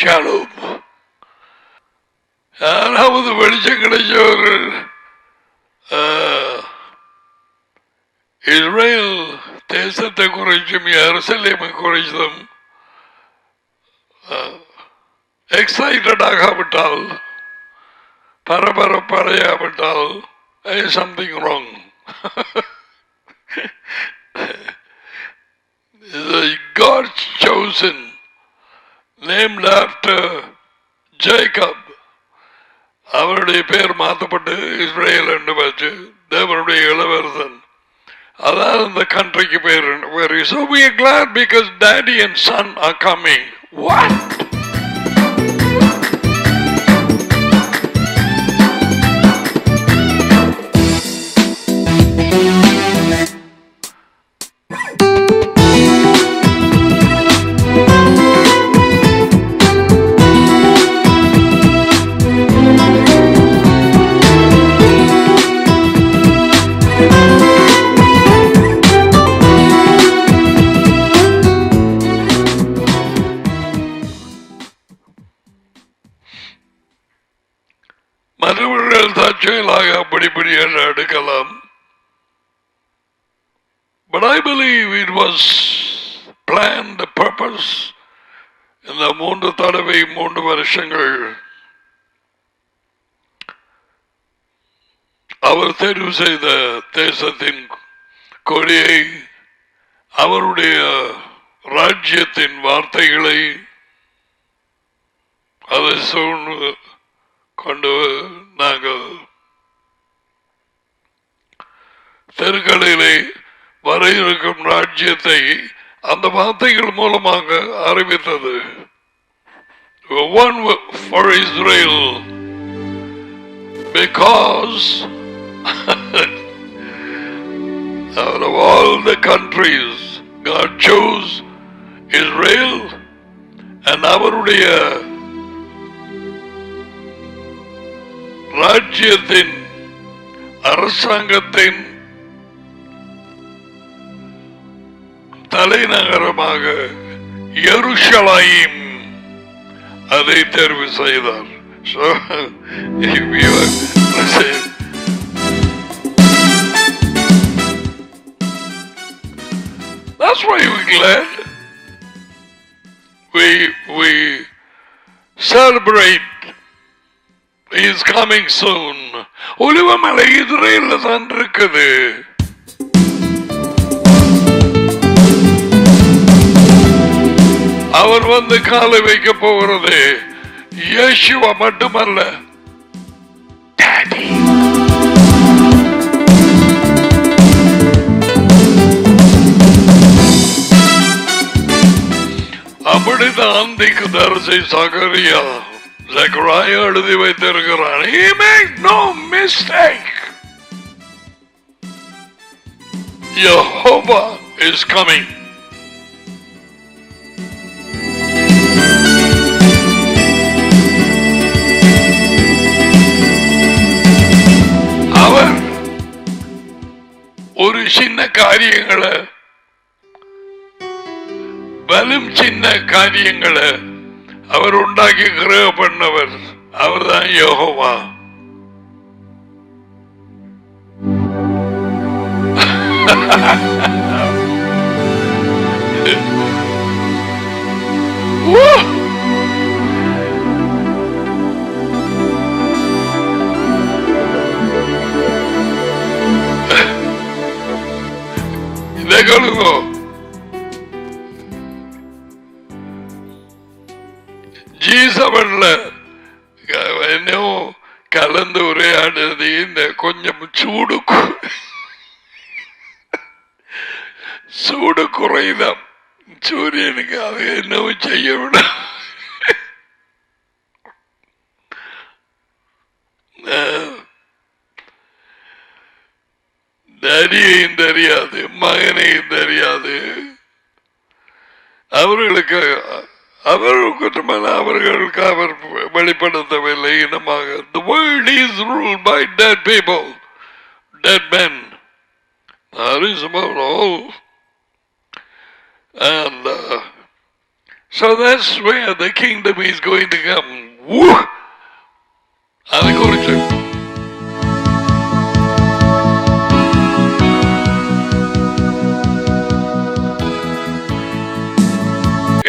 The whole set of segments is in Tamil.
ஷாலோம். யாராவது வெளிச்சம் கிடைச்சவர்கள் இஸ்ரேல் தேசத்தை குறைச்சும் எருசலேமை குறைச்சும் எக்ஸைட்டட் ஆகாவிட்டால், பரபரப்படையாவிட்டால், something wrong. God's chosen, named after Jacob. அவருடைய பேர் மாற்றப்பட்டு இஸ்ரேல் என்று வச்சு தேவனுடைய இளவரசன். அதான் இந்த கண்ட்ரிக்கு பேர். So we are glad because daddy and son are coming. What? மற்றவர்கள் தற்செயலாக படிப்படியாக எடுக்கலாம். But I believe it was planned, the purpose. இந்த 3 தடவை 3 வருஷங்கள் அவர் தெரிவு செய்த தேசத்தின் கொடியை, அவருடைய ராஜ்யத்தின் வார்த்தைகளை அதை சூழ்ந்து கொண்டு நாங்கள் தெருக்களிலே வர இருக்கும் ராஜ்யத்தை அந்த வார்த்தைகள் மூலமாக அறிவித்தது. One for Israel, because out of all the countries God chose Israel, and அவருடைய ராஜ்யத்தின் அரசாங்கத்தின் தலைநகரமாக எருசலேம் அதை தேர்வு செய்தார். So, if you say, that's why we're glad. We celebrate. He is coming soon. ஒலிவமலை இஸ்ரேல்ல தான் இருக்குது. அவர் வந்து காலை வைக்க போகிறது இயேசுவா மட்டுமல்ல, டாடி. அப்படிதான் தீர்க்கதரிசி சகரியா எழுதி வைத்திருக்கிறான். He make no mistake. Jehovah is coming. அவர் ஒரு சின்ன காரியங்களை, வலும் சின்ன காரியங்களை அவர் உண்டாக்கி கிரக பண்ணவர். அவர் தான் யெகோவா. இதை சொல்லுங்க. ஜீசவன்ல என்னவோ கலந்து உரையாடுறது இந்த கொஞ்சம் சூடு குறைதான் சூரியனுக்கு. அது என்னவோ செய்ய விட டேடியையும் தெரியாது, மகனையும் தெரியாது. அவர்களுக்கு அவர்களுக்கு அவர் வெளிப்படுத்தவில்லை இனமாக. The world is ruled by dead people, dead men. That is about all. And So that's where the kingdom is going to come. Woo! அதை குறிச்சு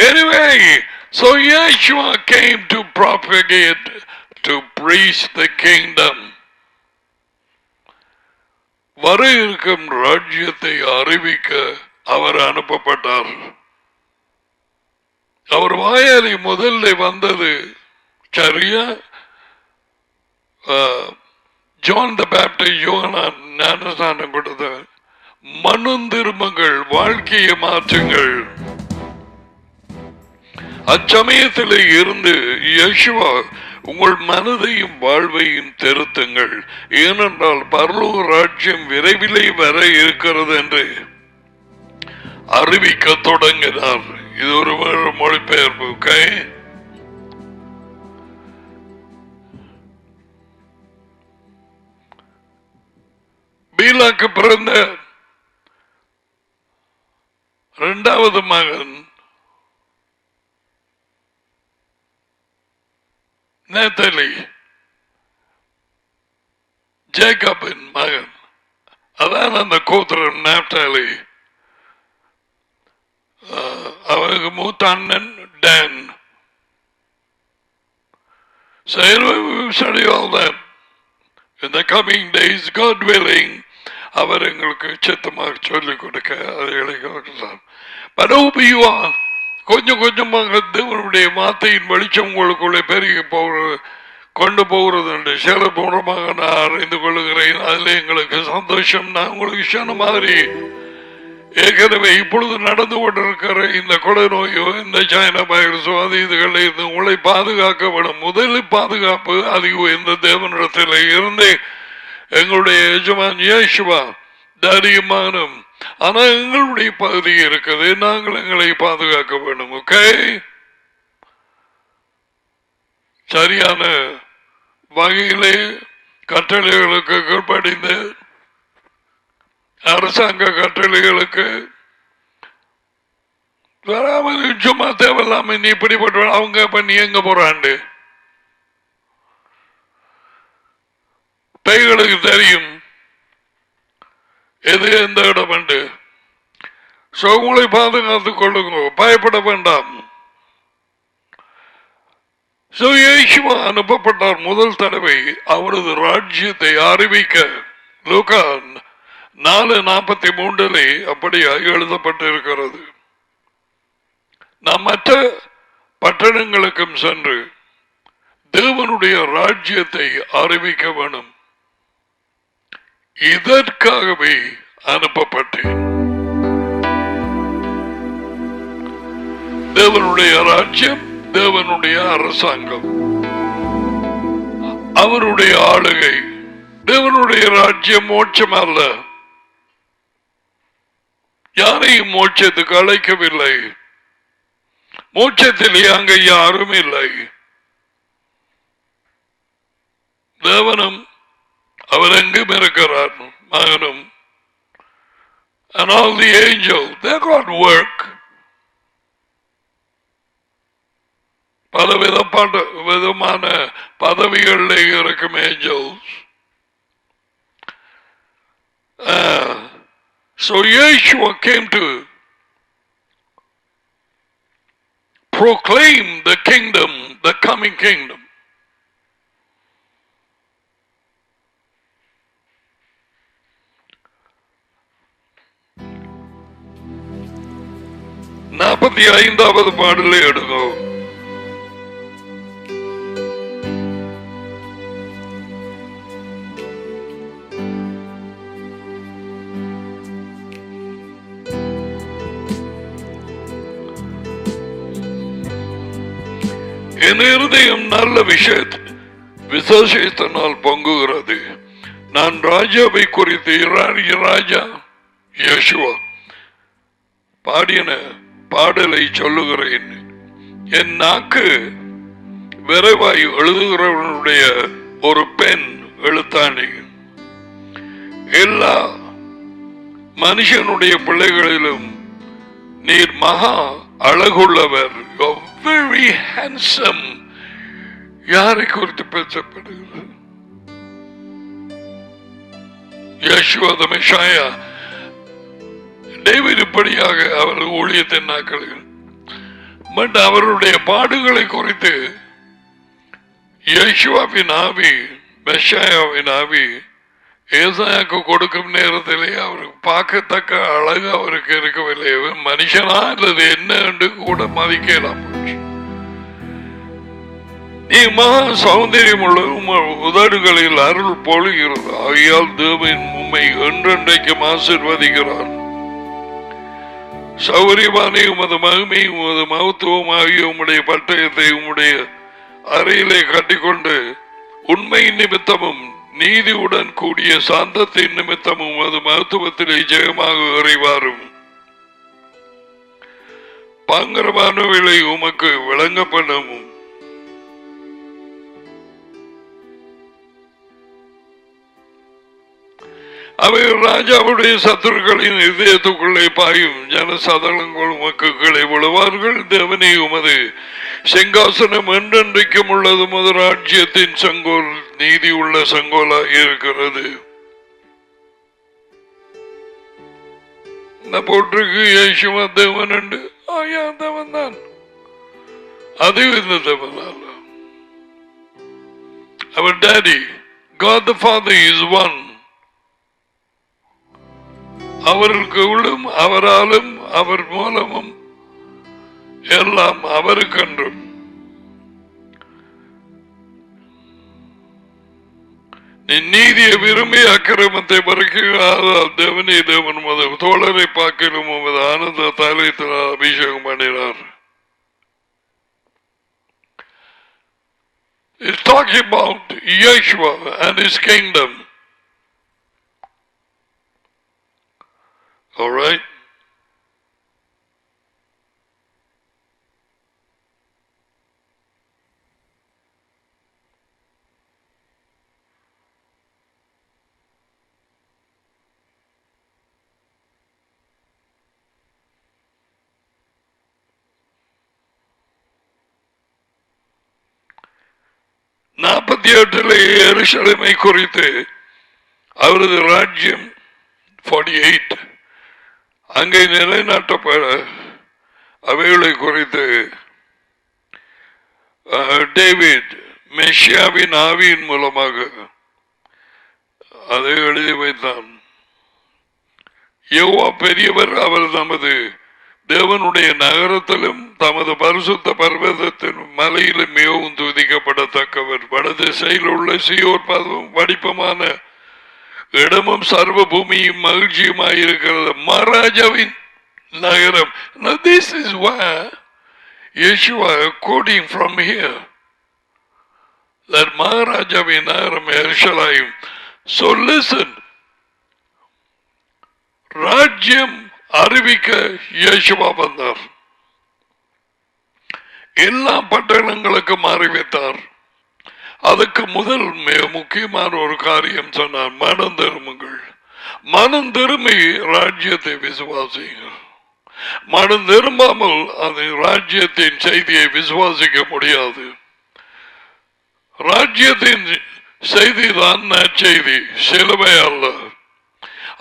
anyway, so Yeshua came to propagate, to preach the kingdom. வர இருக்கும் ராஜ்யத்தை அறிவிக்க அவர் அனுப்பப்பட்டார். அவர் வாயாலே முதல்ல வந்தது சரியா ஜான் த பேப்டிஸ்ட் யோவான் ஞானஸ்நானம் கொடுத்த மனம் திரும்புங்கள், வாழ்க்கையை மாற்றுங்கள். அச்சமயத்தில் இருந்து யேசுவா உங்கள் மனதையும் வாழ்வையும் திருத்துங்கள், ஏனென்றால் பரலோக ராஜ்யம் விரைவிலே வர இருக்கிறது என்று அறிவிக்க தொடங்கினார். இது ஒரு மொழிபெயர்ப்பு. பீலாக்கு பிறந்த இரண்டாவது மகன் நேத்தலி, ஜேக்கபின் மகன். அதான் அந்த கோத்திரம் நாப்தாலி. அவருக்கு மூத்த அண்ணன் Don. So anyway, we will study all that in the coming days, God willing. அவர் எங்களுக்கு சித்தமாக சொல்லிக் கொடுக்க அதை கொடுக்கலாம். But hope you are கொஞ்சம் கொஞ்சமாக தேவனுடைய வார்த்தையின் வெளிச்சம் உங்களுக்குள்ளே பெருகி கொண்டு போகிறது என்று சில மூலமாக நான் அறிந்து கொள்ளுகிறேன். அதில் எங்களுக்கு சந்தோஷம். நான் உங்களுக்கு சொன்ன மாதிரி ஏற்கனவே இப்பொழுது நடந்து கொண்டிருக்கிற இந்த கொலை நோயோ இந்த சைனா வைரஸோ அது இதுகளில் இருந்து உங்களை பாதுகாக்க வேணும். முதலில் பாதுகாப்பு அதிகம் இந்த தேவனிடத்தில் இருந்து எங்களுடைய எஜமான் இயேசுவா தைரியமானும். ஆனா எங்களுடைய பகுதி இருக்குது, நாங்கள் எங்களை பாதுகாக்க வேண்டும். ஓகே, சரியான வகையிலே கட்டளைகளுக்கு கீழ்ப்படிந்து அரசாங்க கட்டளைகளுக்கு வராமல் சும்மா தேவையில்லாம நீ இப்படிப்பட்ட அவங்க பண்ணி எங்க போறாண்டு கைகளுக்கு தெரியும் எது எந்த இடம் உண்டு. உங்களை பாதுகாத்துக் கொள்ளுங்க, பயப்பட வேண்டாம். இயேசுவா அனுப்பப்பட்டார் முதல் தடவை அவரது ராஜ்யத்தை அறிவிக்க. லூக்கா 4:43 அப்படியாக எழுதப்பட்டிருக்கிறது. நாம் மற்ற பட்டணங்களுக்கும் சென்று தேவனுடைய ராஜ்யத்தை அறிவிக்க வேணும். இதற்காகவே அனுப்பப்பட்டேன். தேவனுடைய ராஜ்யம், தேவனுடைய அரசாங்கம், அவருடைய ஆளுகை. தேவனுடைய ராஜ்யம் மோட்சம் அல்ல, யாரையும் மோட்சத்துக்கு அழைக்கவில்லை. மோட்சத்திலே அங்க யாரும் இல்லை. தேவனும் அவர் எங்கும் இருக்கிறார், மகனும். And all the angels, they got work. பல விதமான பதவிகளில் இருக்கும் Angeles. So Yeshua came to proclaim the kingdom, the coming kingdom. நாற்பத்தி 45வது பாடலை எடுக்கும். என் இருதயம் நல்ல விசேஷத்தினால் பொங்குகிறது. நான் ராஜாவை குறித்து ராஜா யேசுவா பாடின பாடலை சொல்லுகிறேன். என் நாக்கு விரைவாய் எழுதுகிறவனுடைய ஒரு பெண் எழுத்தாணி. எல்லா மனுஷனுடைய பிள்ளைகளிலும் நீர் மகா அழகுள்ளவர், very handsome. யாரை குறித்து பேசப்படுகிறது? யேசுவா தி மெஷியா. டேவிட் இப்படியாக அவர் ஊழியத்தின் நாட்களில், பட் அவருடைய பாடுகளை குறித்து யேசுவாவின் ஆவி, மெஷியாவின் ஆவி ஏசாயாக்கு கொடுக்கும் நேரத்திலே அவருக்கு பார்க்கத்தக்க அழகு அவருக்கு இருக்கவில்லை. மனுஷனா அல்லது என்ன என்று கூட மதிக்கலாம். நீ மகா சௌந்தரியம் உள்ள உதடுகளில் அருள் பொழுகிறது, ஆகையால் தேவன் உம்மை என்றென்றைக்கும் ஆசீர்வதிக்கிறார். சௌரியமானே உமது மகிமையும் உமது மகத்துவம் ஆகிய உம்முடைய பட்டயத்தை உம்முடைய அறையிலே கட்டிக்கொண்டு உண்மை நிமித்தமும் நீதியுடன் கூடிய சாந்தத்தின் நிமித்தமும் அது மருத்துவத்திலே ஜெயமாக அறிவாரும். பாங்கரமானவைகளை உமக்கு விளங்கப்படவும் அவை ராஜாவுடைய சத்துருக்களின் இதயத்துக்குள்ளே பாயும். ஜனசதளங்கள் உமக்கு கீழே விழுவார்கள். தேவனே உமது சிங்காசனம் என்றென்றைக்கும் உள்ளது. உமது ராஜ்யத்தின் சங்கோல் நீதி உள்ள சங்கோலா இருக்கிறது. போட்டிருக்கு யேசுவா தேவன் என்று. தேவன் தான், அது இந்த தேவன் அல்ல. அவர் daddy God the Father is one. அவருக்குள்ளும் அவராலும் அவர் மூலமும் எல்லாம் அவருக்கென்றும். நீ நீதியை விரும்பி அக்கிரமத்தை மறுக்கிறார். தேவனே தேவன் மது தோழரை பார்க்கலும் உமது ஆனந்த தாலயத்தினால் அபிஷேகம் பண்ணினார். It's talking about Yeshua and his kingdom. All right. எருசலேமை குறித்து அவரது ராஜ்யம் 48 அங்கே நிலைநாட்டப்பட அவைகளை குறித்து டேவிட் மெஷியாவின் ஆவியின் மூலமாக அதை எழுதி வைத்தான். யெகோவா பெரியவர், அவர் நமது தேவனுடைய நகரத்திலும் தமது பரிசுத்த பர்வதத்தின் மலையிலும் மிகவும் துதிக்கப்படத்தக்கவர். வடதிசையில் உள்ள சீயோர் பதவும் வடிப்பமான இடமும் சர்வ பூமியும் மகிழ்ச்சியுமாயிருக்கிறது. மகாராஜாவின் நகரம். Now this is why Yeshua quoting from here that மகாராஜாவின் நகரம் எருசலேம். So listen, ராஜ்யம் அறிவிக்க இயேசுவா வந்தார். எல்லா பட்டணங்களுக்கும் அறிவித்தார். அதுக்கு முதல் மிக முக்கியமான ஒரு காரியம் சொன்னார், மனம் திரும்புங்கள். மனம் திரும்பி ராஜ்யத்தை விசுவாசிங்கள். மனம் திரும்பாமல் அந்த ராஜ்யத்தின் செய்தியை விசுவாசிக்க முடியாது. ராஜ்யத்தின் செய்தி தான் நற்செய்தி, சிலுவை அல்ல.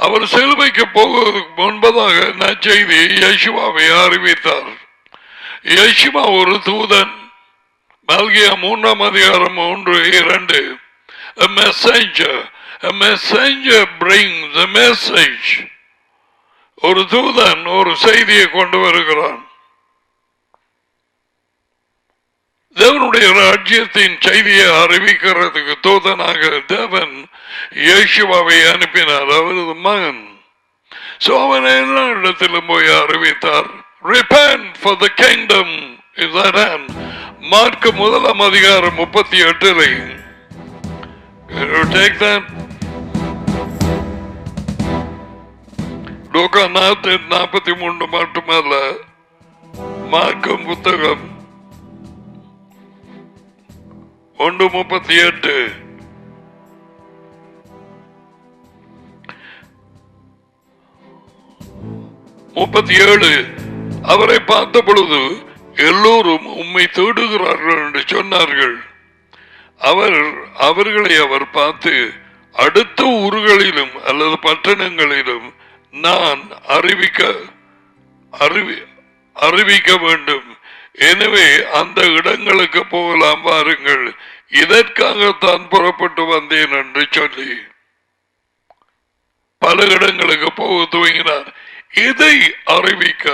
அவர் சிலுவைக்கு போவதற்கு முன்பதாக நற்செய்தி இயேசுவாவை அறிவித்தார். இயேசுவா ஒரு தூதன். மல்கியா 3 அதிகாரம் 1-2. A messenger brings a message. ஒரு தூதன் ஒரு செய்தியை கொண்டு வருகிறான். தேவனுடைய ராஜ்யத்தின் செய்தியை அறிவிக்கிறதுக்கு தூதனாக தேவன் இயேசுவாவை அனுப்பினார், அவரது மகன். அவன் எல்லா இடத்திலும் போய் அறிவித்தார். Repent, for the kingdom is at hand. Mark 1 அதிகாரம் 38. Can you take that? லூக்கா 43 மட்டுமல்ல, மார்க்கும் புத்தகம் 1:38. அவரை பார்த்த பொழுது எல்லோரும் உம்மை தேடுகிறார்கள் என்று சொன்னார்கள். அவர்களை அவர் பார்த்து, அடுத்த ஊர்களிலும் அல்லது பட்டணங்களிலும் நான் அறிவிக்க வேண்டும். எனவே அந்த இடங்களுக்கு போகலாம், பாருங்கள், இதற்காகத்தான் புறப்பட்டு வந்தேன் என்று சொல்லி பல இடங்களுக்கு போக துவங்கினார். இதை அறிவிக்க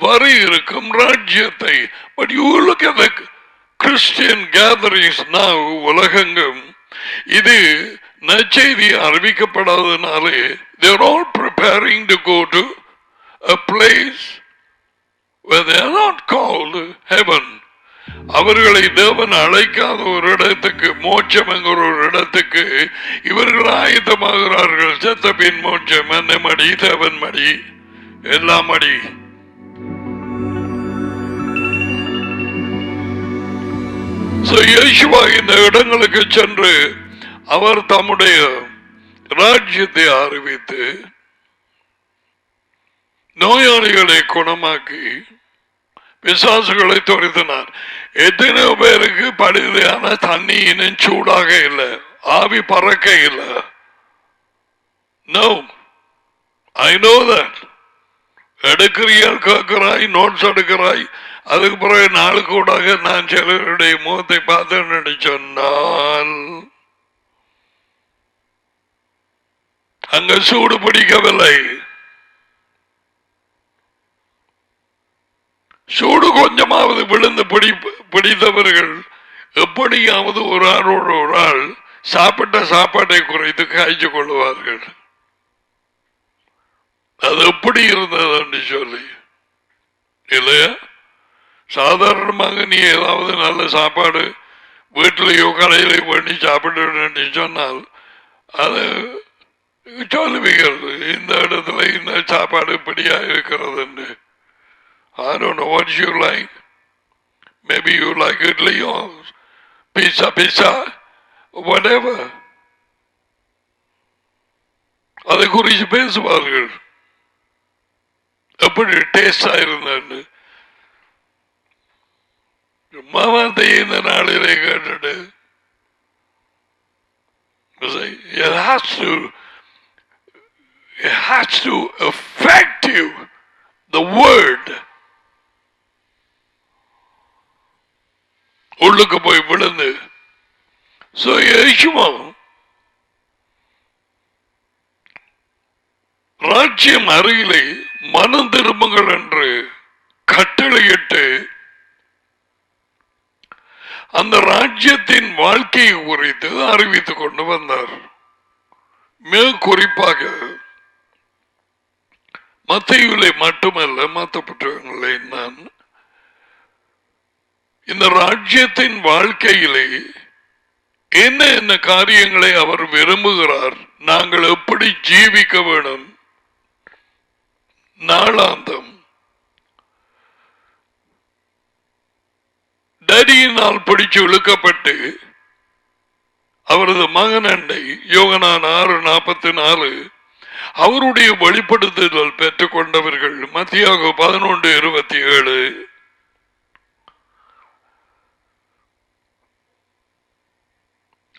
வர இருக்கும் ராஜ்யத்தை. But you look at the Christian gatherings now, உலகெங்கும் இது நற்செய்தி அறிவிக்கப்படாதனாலே they are all preparing to go to a place where they are not called heaven. அவர்களை தேவன் அழைக்காத ஒரு இடத்துக்கு, மோட்சம் என்கிற ஒரு இடத்துக்கு இவர்கள் ஆயத்தமாகிறார்கள். செத்த பின் மோட்சம், என்ன மடி, தேவன் மடி, எல்லாம் மடி. இயேசுவா இந்த இடங்களுக்கு சென்று அவர் தம்முடைய ராஜ்யத்தை அறிவித்து நோயாளிகளை குணமாக்கி பிசாசுகளை துரத்தினார். எத்தனையோ பேருக்கு படுகையான தண்ணி இன்னும் சூடாக இல்லை, ஆவி பறக்க இல்லை. No, I know that. எடுக்கிறியால் கேட்கிறாய், நோட்ஸ் எடுக்கிறாய். அதுக்கு பிறகு நாலு கூடாக நான் சிலருடைய முகத்தை பார்த்தேன்னு சொன்னால் அங்க சூடு பிடிக்கவில்லை. சூடு கொஞ்சமாவது விழுந்து பிடித்தவர்கள் எப்படியாவது ஒரு ஆளோடு ஒரு ஆள் சாப்பிட்ட சாப்பாட்டை குறைத்து காய்ச்சி கொள்வார்கள். அது எப்படி இருந்தது என்று சொல்லி இல்லையா? சாதாரணமாக நீ ஏதாவது நல்ல சாப்பாடு வீட்டிலேயோ கடையிலையோ பண்ணி சாப்பிட்டு சொன்னால் அது சொல்லுவீர்கள், இந்த இடத்துல இந்த சாப்பாடு இப்படியா இருக்கிறது என்று. I don't know what you like. Maybe you like idli or pizza, whatever. அதை குறித்து பேசுவார்கள், எப்படி டேஸ்டா இருந்தது. மாமாத்தை இந்த நாளிலே கேட்டுட்டு it has to affect you, the word உள்ளுக்கு போய் விழுந்து. ராஜ்யம் அருகிலே மனம் திரும்புங்கள் என்று கட்டளையிட்டு அந்த ராஜ்யத்தின் வாழ்க்கையை குறித்து அறிவித்துக் கொண்டு வந்தார். மிக குறிப்பாக மத்தேயுவிலே மட்டுமல்ல, மற்ற புத்தகங்களே நான் இந்த ராஜ்யத்தின் வாழ்க்கையிலே என்ன என்ன காரியங்களை அவர் விரும்புகிறார், நாங்கள் எப்படி ஜீவிக்க வேணும், நாளாந்தம் டடியினால் பிடிச்சு இழுக்கப்பட்டு அவரது மகன் அண்டை யோகனான் 6:44 அவருடைய வெளிப்படுத்துதல் பெற்றுக் கொண்டவர்கள். மத்தியாக 11:27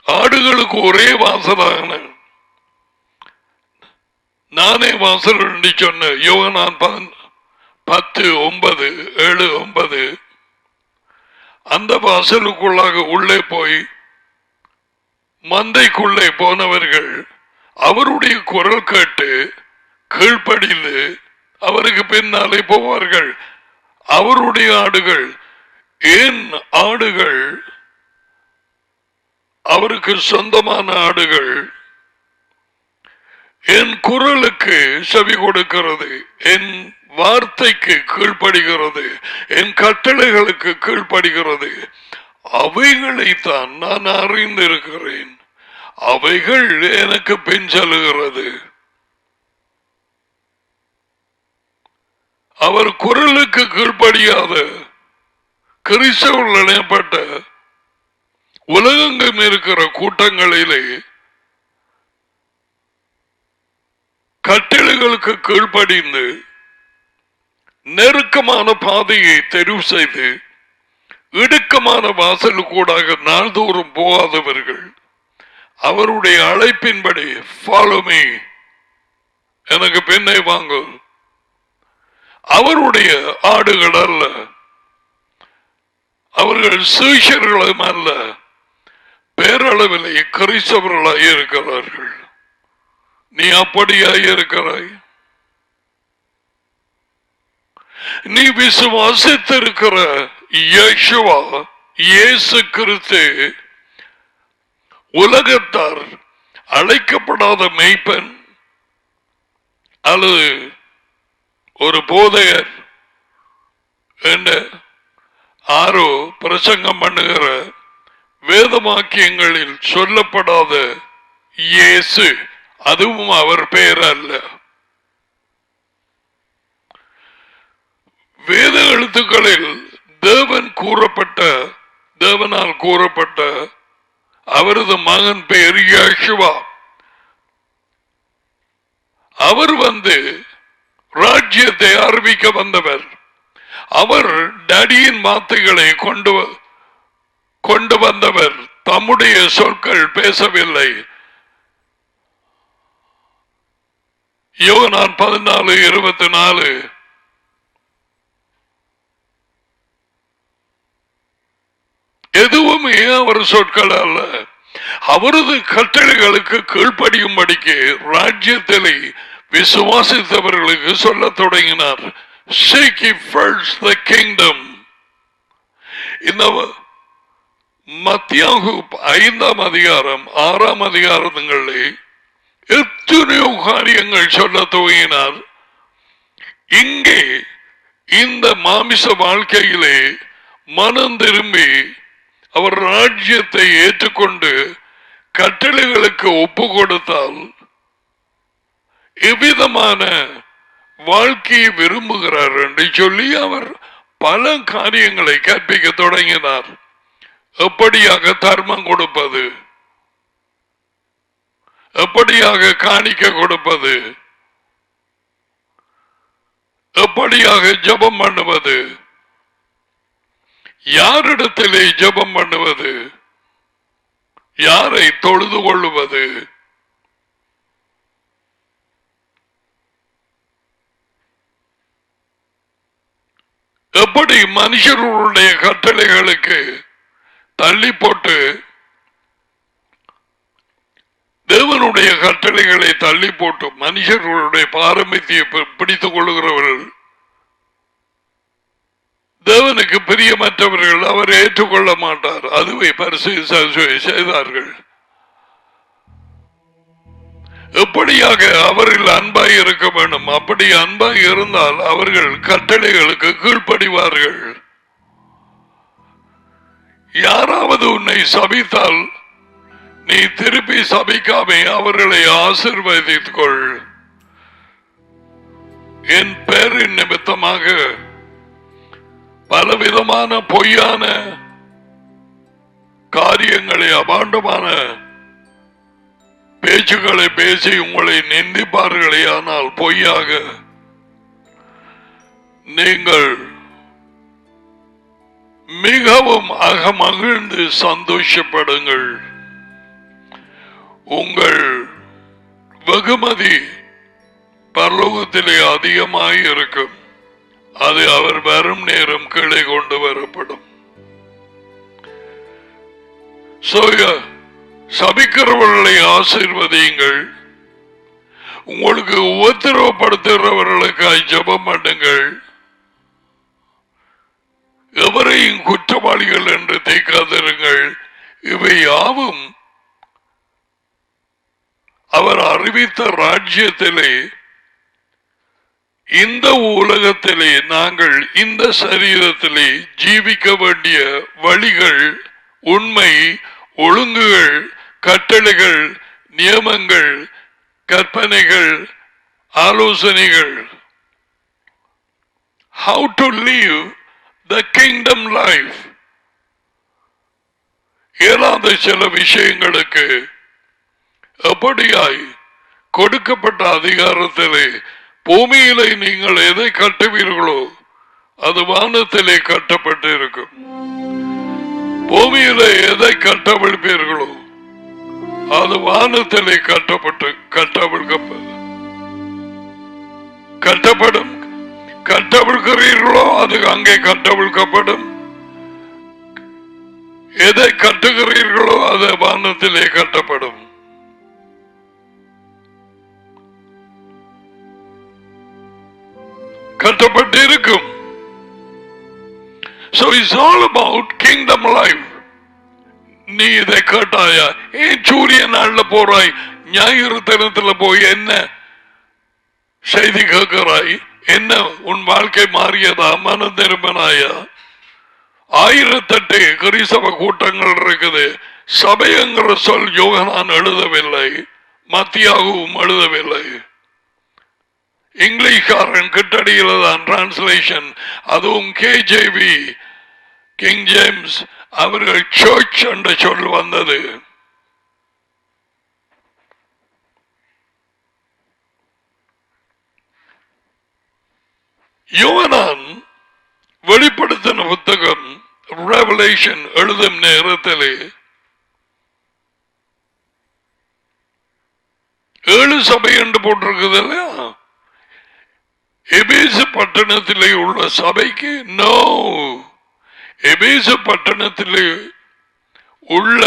ஆடுகளுக்கு ஒரே வாசலான நானே வாசல் என்று சொன்ன யோகனான் 10:9 அந்த வாசலுக்குள்ளாக உள்ளே போய் மந்தைக்குள்ளே போனவர்கள் அவருடைய குரல் கேட்டு கீழ்ப்படிந்து அவருக்கு பின்னாலே போவார்கள். அவருடைய ஆடுகள், ஏன் ஆடுகள், அவருக்கு சொந்தமான ஆடுகள் என் குரலுக்கு செவி கொடுக்கிறது, என் வார்த்தைக்கு கீழ்ப்படுகிறது, என் கட்டளைகளுக்கு கீழ்ப்படுகிறது. அவைகளைத்தான் நான் அறிந்திருக்கிறேன், அவைகள் எனக்கு பின் செல்லுகிறது. அவர் குரலுக்கு கீழ்ப்படியாத கிறிஸ்தவர்கள் எனப்பட்ட உலகெங்கும் இருக்கிற கூட்டங்களிலே கட்டளைகளுக்கு கீழ்ப்படிந்து நெருக்கமான பாதையை தெரிவு செய்து இடுக்கமான வாசலுக்கூடாக நாள்தோறும் போகாதவர்கள் அவருடைய அழைப்பின்படி ஃபாலோ மீ, எனக்கு பின்னை வாங்க, அவருடைய ஆடுகள் அல்ல, அவர்கள் சீஷர்களும் அல்ல, பேரளவிலே கிறிஸ்தவர்களாய் இருக்கிறார்கள். நீ அப்படியாய் இருக்கிறாய்? நீ விசுவாசித்திருக்கிற யேசுவா, இயேசு கிறிஸ்து உலகத்தார் அழைக்கப்படாத மெய்ப்பன் அல்லது ஒரு போதையர் என்ற ஆரோ பிரசங்கம் பண்ணுகிற வேதவாக்கியங்களில் சொல்லப்படாத இயேசு, அதுவும் அவர் பெயர் அல்ல. வேத எழுத்துக்களில் தேவனால் கூறப்பட்ட அவரது மகன் பெயர் யேசுவா. அவர் ராஜ்யத்தை அறிவிக்க வந்தவர். அவர் டடியின் வார்த்தைகளை கொண்டு வந்தவர். தம்முடைய சொற்கள் பேசவில்லை. யோவான் 14:24 எதுவுமே அவர் சொற்கள் அல்ல. அவரது கட்டளைகளுக்கு கீழ்ப்படியும்படிக்கு ராஜ்யத்திலே விசுவாசித்தவர்களுக்கு சொல்ல தொடங்கினார். Seek ye first the kingdom. இந்த மத்தியாகு 5ஆம் அதிகாரம் 6ஆம் அதிகாரங்களிலே எத்தனையோ காரியங்கள் சொல்ல துவங்கினார். இங்கே இந்த மாமிச வாழ்க்கையிலே மனம் திரும்பி அவர் ராஜ்யத்தை ஏற்றுக்கொண்டு கட்டளைகளுக்கு ஒப்பு கொடுத்தால் எவ்விதமான வாழ்க்கையை விரும்புகிறார் என்று சொல்லி அவர் பல காரியங்களை கற்பிக்க தொடங்கினார். எப்படியாக தர்மம் கொடுப்பது, எப்படியாக காணிக்க கொடுப்பது, எப்படியாக ஜெபம் பண்ணுவது, யாரிடத்திலே ஜெபம் பண்ணுவது, யாரை தொழுது கொள்ளுவது, எப்படி மனுஷர்களுடைய கட்டளைகளுக்கு தள்ளி போட்டு தேவனுடைய கட்டளைகளை தள்ளி போட்டு மனுஷர்களுடைய பாரம்பரியத்தை பிடித்துக் கொள்ளுகிறவர்கள் தேவனுக்கு பிரியமற்றவர்கள் அவர் ஏற்றுக்கொள்ள மாட்டார். அதுவே பரிசு செய்தார்கள். எப்படியாக அவர்கள் அன்பாய் இருக்க வேண்டும். அப்படி அன்பாய் இருந்தால் அவர்கள் கட்டளைகளுக்கு கீழ்ப்படிவார்கள். யாராவது உன்னை சபித்தால் நீ திருப்பி சபிக்காமே அவர்களை ஆசீர்வதித்துக் கொள். என் பேரின் நிமித்தமாக பலவிதமான பொய்யான காரியங்களை, அபாண்டமான பேச்சுக்களை பேசி உங்களை நிந்திப்பார்களே, ஆனால் பொய்யாக நீங்கள் மிகவும் அகமகிழ்ந்து சந்தோஷப்படுங்கள். உங்கள் வெகுமதி பரலோகத்திலே அதிகமாக இருக்கும். அது அவர் வரும் நேரம் கீழே கொண்டு வரப்படும். சபிக்கிறவர்களை ஆசீர்வதியுங்கள். உங்களுக்கு உபத்திரவப்படுத்துகிறவர்களுக்காய் ஜெபம் பண்ணுங்கள். எவரையும் குற்றவாளிகள் என்று தேய்க்காதிருங்கள். இவை யாவும் அவர் அறிவித்த ராஜ்யத்திலே, இந்த உலகத்திலே நாங்கள் இந்த சரீரத்திலே ஜீவிக்க வேண்டிய வழிகள், உண்மை, ஒழுங்குகள், கட்டளைகள், நியமங்கள், கற்பனைகள், ஆலோசனைகள். How to live the kingdom life. இயலாத சில விஷயங்களுக்கு எப்படியாய் கொடுக்கப்பட்ட அதிகாரத்திலே பூமியிலே நீங்கள் எதை கட்டுவீர்களோ அது வானத்திலே கட்டப்பட்டு இருக்கும். பூமியில எதை கட்டவிழ்ப்பீர்களோ அது வானத்திலே கட்டப்படும். கட்டவிழ்கிறீர்களோ அது அங்கே கட்டவிழ்க்கப்படும். எதை கட்டுகிறீர்களோ அது வானத்திலே கட்டப்படும். கட்டப்பட்டிருக்கும். So it's all about kingdom life. நீ இதை கேட்டாயா? ஏன் சூரிய நாள்ல போறாய்? ஞாயிறு தினத்துல போய் என்ன செய்தி கேட்கிறாய்? என்ன உன் வாழ்க்கை மாறியதா? மனம் திரும்பினாயா? 1008 கிறிஸ்தவ கூட்டங்கள் இருக்குது. சபைங்கிற சொல் யோகனான் எழுதவில்லை, மத்தியாகவும் எழுதவில்லை. இங்கிலீஷ்காரன் கிட்டடியில தான் டிரான்ஸ்லேஷன். அதுவும் கேஜேவி, கிங் ஜேம்ஸ், அவர்கள் சர்ச் என்ற சொல் வந்தது. யோகனான் வெளிப்படுத்தின புத்தகம் ரெவலேஷன் எழுதும் நேரத்திலே 7 சபை என்று போட்டிருக்குது இல்லையா? எபேசு பட்டணத்திலே உள்ள சபைக்கு நோ, எபேசு பட்டணத்திலே உள்ள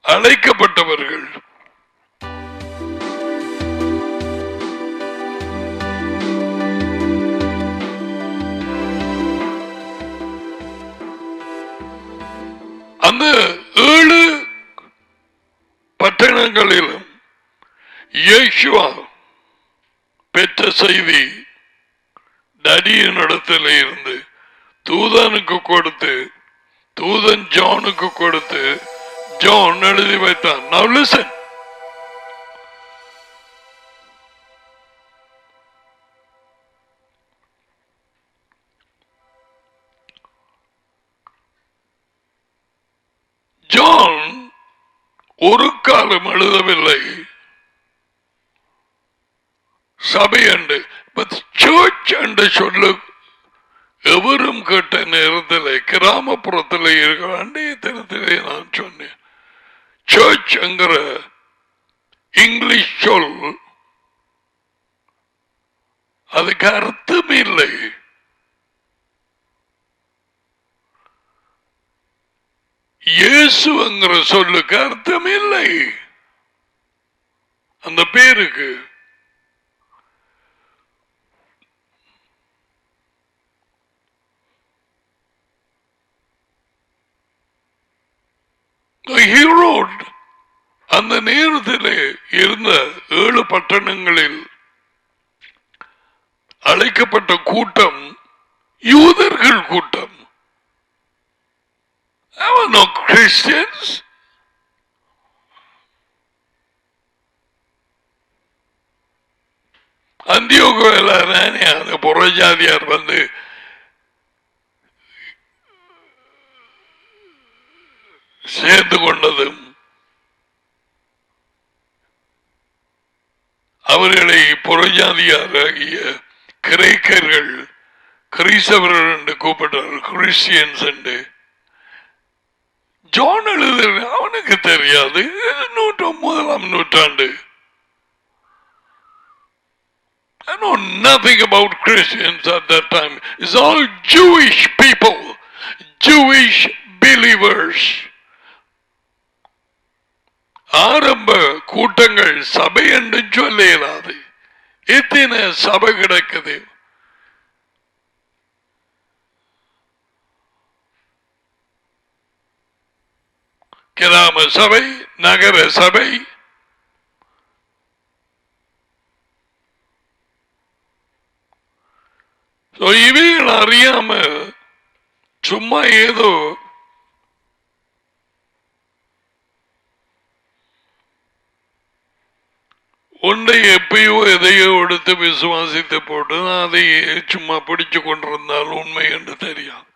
அழைக்கப்பட்டவர்கள் அந்த 7 பட்டணங்களிலும் இயேசுவா பெற்ற செய்தி டடியின் இடத்துல இருந்து தூதனுக்கு கொடுத்து, தூதன் ஜானுக்கு கொடுத்து, ஜான் எழுதி வைத்தான். Now listen. ஜான் ஒரு காலம் எழுதவில்லை சபை என்று, சர்ச் என்று சொல்லு எவரும் கேட்ட நேரத்தில் கிராமப்புறத்தில் இருக்கிற அண்டைய தினத்திலே நான் சொன்னேன். சர்ச் என்கிற இங்கிலீஷ் சொல் அதுக்கு அர்த்தம் இல்லை. இயேசுங்கிற சொல்லுக்கு அர்த்தம் இல்லை அந்த பேருக்கு. அந்த நேரத்திலே இருந்த 7 பட்டணங்களில் அழைக்கப்பட்ட கூட்டம் யூதர்கள் கூட்டம். No Christians. அந்தியோகோவில அந்த புறஜாதியார் வந்து சேர்ந்து கொண்டதும் அவர்களை புறஜாதியாராகிய கிரேக்கர்கள் கிறிஸ்தவர்கள் என்று கூப்பிட்டார்கள், கிறிஸ்டியன்ஸ் என்று. ஜான் எழுது அவனுக்கு தெரியாது. 1ஆம் நூற்றாண்டு. I know nothing about Christians at that time. It's all Jewish people, Jewish believers. ஆரம்ப கூட்டங்கள் சபை என்று சொல்ல இயலாது. எத்தனை சபை கிடக்குது. கிராம சபை, நகர சபை, இவைகள் அறியாம சும்மா ஏதோ ஒன்றை எப்பயோ எதையோ எடுத்து விசுவாசித்து போட்டு அதை சும்மா பிடிச்சு கொண்டிருந்தால் உண்மை என்று தெரியாது.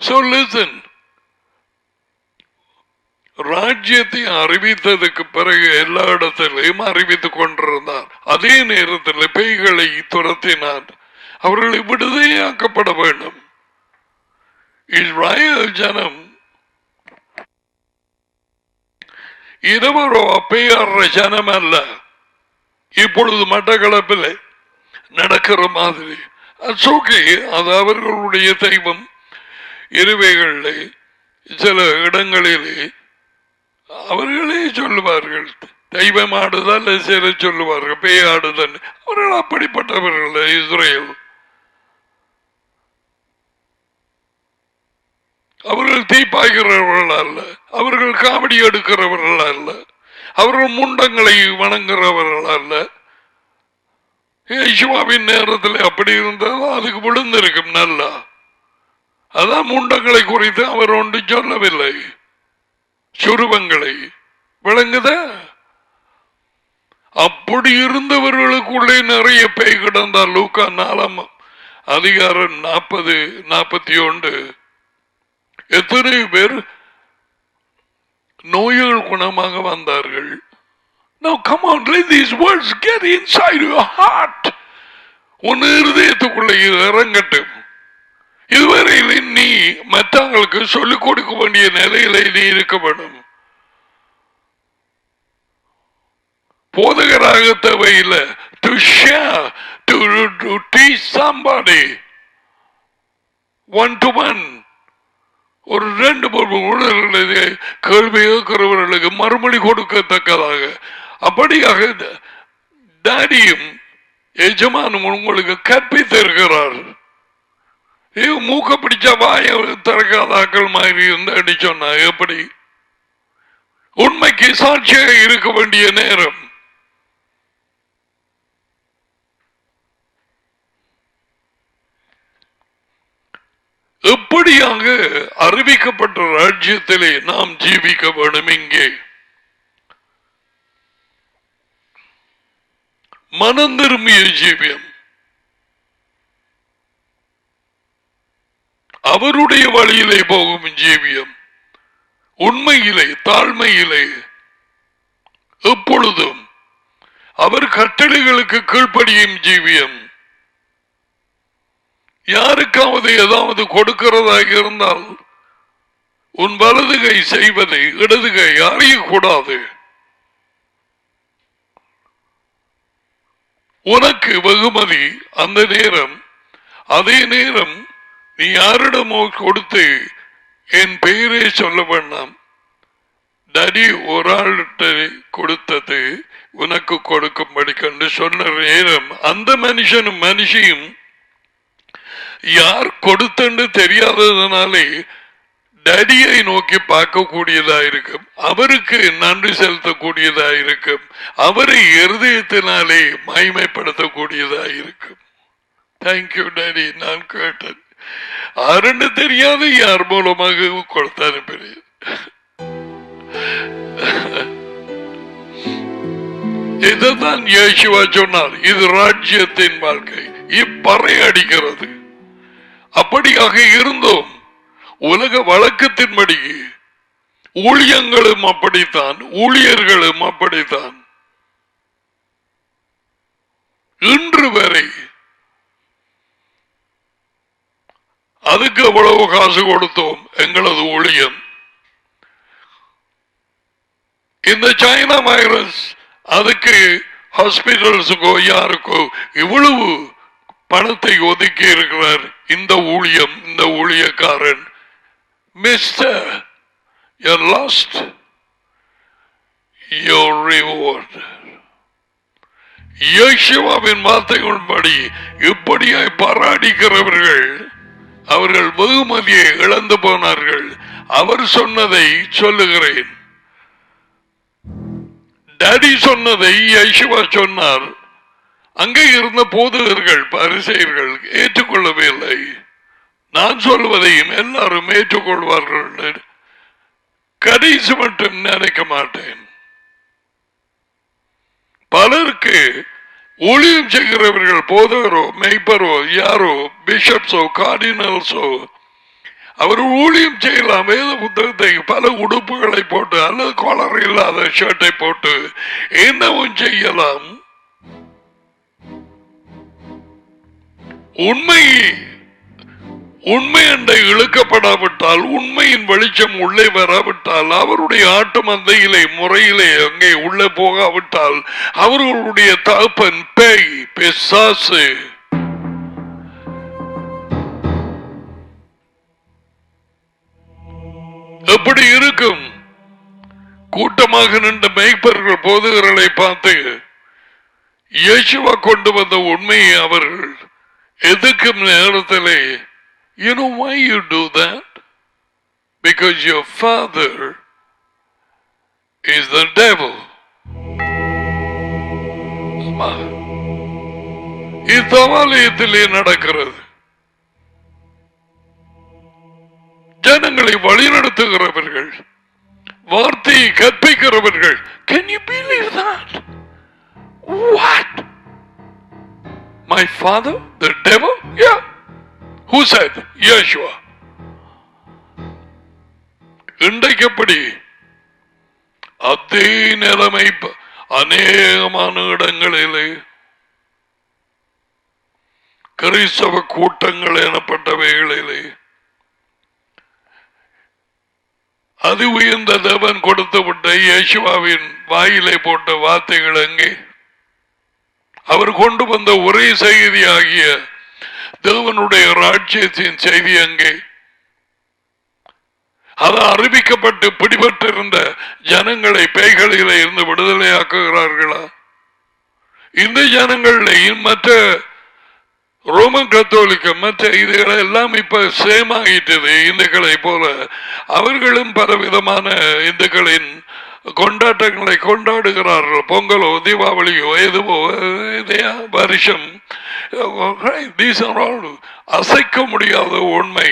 So listen. ராஜ்யத்தை அறிவித்ததுக்கு பிறகு எல்லா இடத்திலையும் அறிவித்துக் கொண்டிருந்தார். அதே நேரத்தில் பேய்களை துரத்தினார். அவர்களை விடுதலையாக்கப்பட வேண்டும். இஸ்ராயேல் ஜனம் இருவரோ அப்பேயாடுற ஜனம் அல்ல. இப்பொழுது மட்டக்களப்பில் நடக்கிற மாதிரி அது அவர்களுடைய தெய்வம். இருவைகளிலே சில இடங்களிலே அவர்களே சொல்லுவார்கள் தெய்வம் ஆடுதல், சில சொல்லுவார்கள் பேயாடுதல். அவர்கள் அப்படிப்பட்டவர்கள். இஸ்ரேல் அவர்கள் தீப்பாய்கிறவர்கள் அல்ல, அவர்கள் காவடி எடுக்கிறவர்கள் அல்ல, அவர்கள் முண்டங்களை வணங்குறவர்கள் அல்ல. யேசுவாவின் நேரத்தில் அப்படி இருந்தது, அதுக்கு விழுந்திருக்கும் நல்லா. அதான் முண்டங்களை குறித்து அவர் ஒன்று சொல்லவில்லை, சுருவங்களை விளங்குத. அப்படி இருந்தவர்களுக்குள்ளே நிறைய பேய் கிடந்தார். லூக்கா 4 அதிகாரம் 40-41. எத்தனை பேர் நோய்கள் குணமாக வந்தார்கள். Now come on, let these words get inside your heart. உன் இருதயத்துக்குள்ளே இறங்கட்டும். இதுவரையில் நீ மற்றவங்களுக்கு சொல்லிக் கொடுக்க வேண்டிய நிலையில நீ இருக்க வேண்டும். போதகராக தேவையில்லை. To share, to teach somebody one to one. ஒரு 2 கேள்வி கேட்கிறவர்களுக்கு மறுமொழி கொடுக்கத்தக்கதாக அப்படியாக டாடியும் எஜமானும் உங்களுக்கு கற்பித்திருக்கிறார். மூக்க பிடிச்ச வாய திறக்காதாக்கள் மாதிரி இருந்து சொன்னா எப்படி? உண்மைக்கு சாட்சியாக இருக்க வேண்டிய நேரம். எப்படியாக அறிவிக்கப்பட்ட ராஜ்யத்திலே நாம் ஜீவிக்க வேண்டும். இங்கே மனம் திரும்பிய ஜீவியம், அவருடைய வழியிலே போகும் ஜீவியம், உண்மையிலே தாழ்மையிலே எப்பொழுதும் அவர் கட்டளைகளுக்கு கீழ்ப்படியும் ஜீவியம். யாருக்காவது ஏதாவது கொடுக்கிறதாக இருந்தால் உன் வலதுகை செய்வதை இடதுகை அறியக்கூடாது. உனக்கு வெகுமதி அந்த நேரம். அதே நேரம் நீ யாரிடமோ கொடுத்து என் பெயரே சொல்ல வேண்டாம், டாடி ஒரு ஆள்கிட்ட கொடுத்தது உனக்கு கொடுக்கும்படி கண்டு சொன்ன நேரம் அந்த மனுஷனும் மனுஷியும் யார் கொடுத்தன்னு தெரியாததுனாலே டடியை நோக்கி பார்க்கக்கூடியதா இருக்கும், அவருக்கு நன்றி செலுத்தக்கூடியதா இருக்கும், அவரை இருதயத்தினாலே மகிமைப்படுத்தக்கூடியதா இருக்கும். தேங்க்யூ டாடி, நான் கேட்டேன். ஆரண்டு தெரியாது யார் மூலமாக கொடுத்து அனுப்பினேன். இதைத்தான் இயேசுவா சொன்னார், இது ராஜ்யத்தின் வாழ்க்கை, இப்பறை அடிக்கிறது. அப்படியாக இருந்தோம். உலக வழக்கத்தின்படி ஊழியங்களும் அப்படித்தான், ஊழியர்களும் அப்படித்தான். இன்று வரை அதுக்கு எவ்வளவு காசு கொடுத்தோம் எங்களது ஊழியம். இந்த சைனா வைரஸ் அதுக்கு ஹாஸ்பிட்டல்ஸுக்கோ யாருக்கோ இவ்வளவு பணத்தை ஒதுக்கி இருக்கிறார் இந்த ஊழியம், இந்த ஊழியக்காரன். Mister, you lost your reward. இயேசுவின் வார்த்தைகளின்படி இப்படியாய் பாராடிக்கிறவர்கள் அவர்கள் வெகுமதியை இழந்து போனார்கள். அவர் சொன்னதை சொல்லுகிறேன். டாடி சொன்னதை இயேசுவா சொன்னார். அங்கே இருந்த போதகர்கள் பரிசேயர்கள் ஏற்றுக்கொள்ளவே இல்லை. நான் சொல்வதையும் எல்லாரும் ஏற்றுக்கொள்வார்கள் கடைசி மட்டும் நினைக்க மாட்டேன். பலருக்கு ஊழியம் செய்கிறவர்கள் போதகரோ மெய்ப்பரோ யாரோ பிஷப்ஸோ கார்டினல்ஸோ அவர் ஊழியம் செய்யலாம். வேத புத்தகத்தை பல உடுப்புகளை போட்டு அல்லது காலர் இல்லாத ஷர்ட்டை போட்டு என்னவும் செய்யலாம். உண்மை உண்மை அண்டை இழுக்கப்படாவிட்டால், உண்மையின் வெளிச்சம் உள்ளே வராவிட்டால், அவருடைய ஆட்டு மந்தையிலே முறையிலே அங்கே உள்ளே போகாவிட்டால், அவர்களுடைய தகப்பன் பேய், பிசாசு. எப்படி இருக்கும்? கூட்டமாக நின்ற மேய்ப்பர்கள் போதுகிறதை பார்த்து இயேசுவா கொண்டு வந்த உண்மையை அவர்கள் எதிர்க்கும் நேரத்திலே, you know why you do that? Because your father is the devil. இது தேவாலயத்திலே நடக்கிறது. ஜனங்களை வழிநடத்துகிறவர்கள், வார்த்தையை கற்பிக்கிறவர்கள். Can you believe that? What? My father, the devil? Yeah. Who said? Yeshua. இன்றைக்கப்படி அதே நிலைமை அநேகமான இடங்களிலே கிறிஸ்தவ கூட்டங்கள் எனப்பட்டவைகளிலே அது உயர்ந்த தேவன் கொடுத்து விட்ட இயேசுவாவின் வாயிலை போட்ட வார்த்தைகள் எங்கே? அவர் கொண்டு வந்த ஒரே செய்தியாகிய தேவனுடைய ராஜ்யத்தின் செய்தி எங்கே? அது அறிவிக்கப்பட்டு பிடிபட்டிருந்த ஜனங்களை பேய்களிலே இருந்து விடுதலையாக்குகிறார்களா? இந்த ஜனங்களையும் மற்ற ரோமன் கத்தோலிக்க மற்ற இதுகளை எல்லாம் இப்ப சேம் ஆகிட்டது. இந்துக்களை போல அவர்களும் பலவிதமான இந்துக்களின் கொண்டாட்டங்களை கொண்டாடுகிறார்கள். பொங்கலோ தீபாவளியோ எதுவோ வருஷம் அசைக்க முடியாத உண்மை.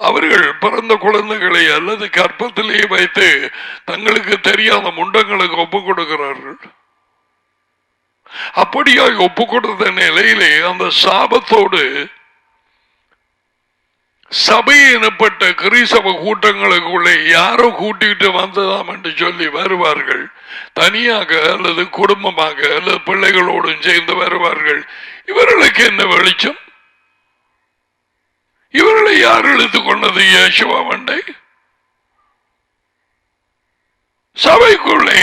அவர்கள் பிறந்த குழந்தைகளை அல்லது கற்பத்திலேயே வைத்து தங்களுக்கு தெரியாத முண்டங்களுக்கு ஒப்புக் கொடுக்கிறார்கள். அப்படியாக ஒப்புக் கொடுத்த நிலையிலே அந்த சாபத்தோடு சபை எனப்பட்ட கிறிஸ்தவ கூட்டங்களுக்குள்ளே யாரோ கூட்டிட்டு வந்ததாம் என்று சொல்லி வருவார்கள். தனியாக அல்லது குடும்பமாக அல்லது பிள்ளைகளோடு சேர்ந்து வருவார்கள். இவர்களுக்கு என்ன வெளிச்சம்? இவர்களை யார் இழுத்துக் கொண்டது? இயேசுவா மண்டை. சபைக்குள்ளே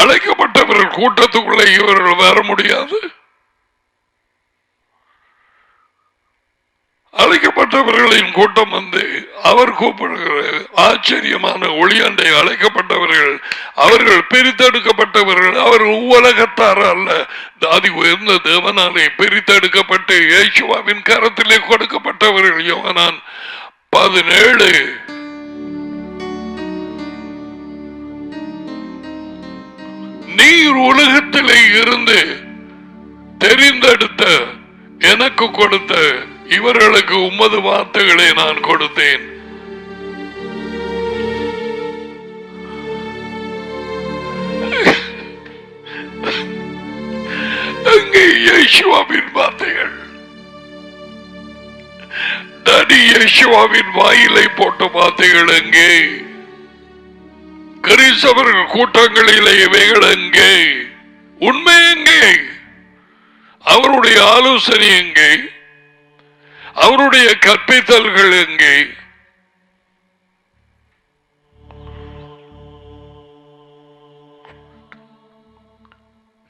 அழைக்கப்பட்டவர்கள் கூட்டத்துக்குள்ளே இவர்கள் வர முடியாது. அழைக்கப்பட்டவர்களின் கூட்டம் வந்து அவர் கூப்பிடுகிற ஆச்சரியமான ஒளியாண்டை அழைக்கப்பட்டவர்கள், அவர்கள் பிரித்தெடுக்கப்பட்டவர்கள். அவர்கள் உலகத்தார் அல்ல, தாதி உயர்ந்த தேவனாலே பிரித்தெடுக்கப்பட்டு இயேசுவின் கரத்திலே கொடுக்கப்பட்டவர்கள். யோவான் 17. நீர் உலகத்திலே இருந்து தெரிந்தெடுத்த எனக்கு கொடுத்த இவர்களுக்கு உமது வார்த்தைகளை நான் கொடுத்தேன். அங்கே இயேசுவின் வார்த்தைகள், தடி இயேசுவின் வாயிலை போட்ட வார்த்தைகள் எங்கே? கிறிஸ்தவர்கள் கூட்டங்களிலே இவைகள் எங்கே? உண்மை எங்கே? அவருடைய ஆலோசனை எங்கே? அவருடைய கற்பித்தல்கள் எங்கே?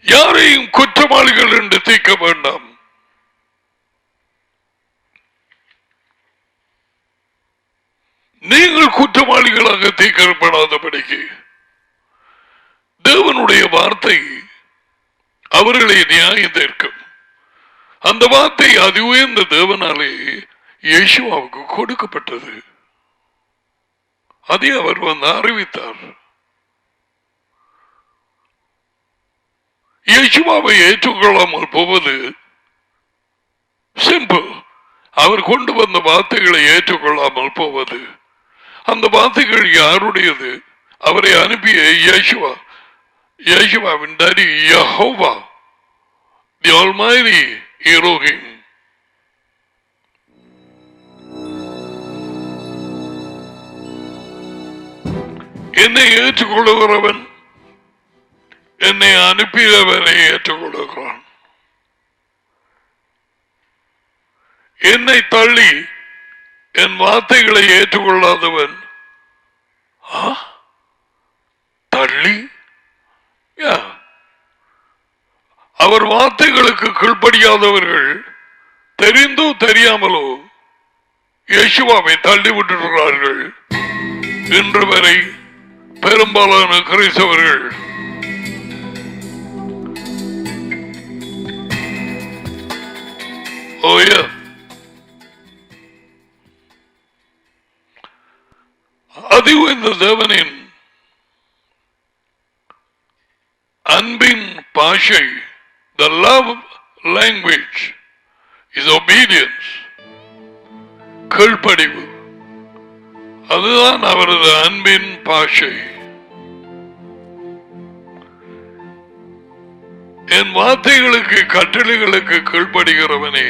யாரையும் குற்றவாளிகள் என்று தீர்க்க வேண்டாம். நீங்கள் குற்றவாளிகளாக தீர்க்கப்படாதபடிக்கு தேவனுடைய வார்த்தை அவர்களை நியாயம் தீர்க்கும். அந்த வார்த்தை அதி உயர்ந்த தேவனாலே இயேசுவுக்கு கொடுக்கப்பட்டது. அதை அவர் வந்து அறிவித்தார். இயேசுவை ஏற்றுக்கொள்ளாமல் போவது சிம்பிள். அவர் கொண்டு வந்த வார்த்தைகளை ஏற்றுக்கொள்ளாமல் போவது. அந்த வார்த்தைகள் யாருடையது? அவரை அனுப்பிய இயேசுவா, இயேசுவின் டாடி யெகோவா, தி ஆல்மைட்டி எலோஹிம். என்னை ஏற்றுக்கொள்ளுகிறவன் என்னை அனுப்பியவரை ஏற்றுக்கொள்ளுகிறான். என்னை தள்ளி என் வார்த்தைகளை ஏற்றுக்கொள்ளாதவன் தள்ளி அவர் வார்த்தைகளுக்கு கீழ்ப்படியாதவர்கள் தெரிந்தோ தெரியாமலோ இயேசுவாவை தள்ளி விட்டுகிறார்கள். இன்று வரை பெரும்பாலான கிறிஸ்தவர்கள் அதிவு இந்த தேவனின் அன்பின் பாஷை, the love language is obedience, கீழ்ப்படிவு. அதுதான் அவரது அன்பின் பாஷை. என் வார்த்தைகளுக்கு கட்டளைகளுக்கு கீழ்ப்படுகிறவனே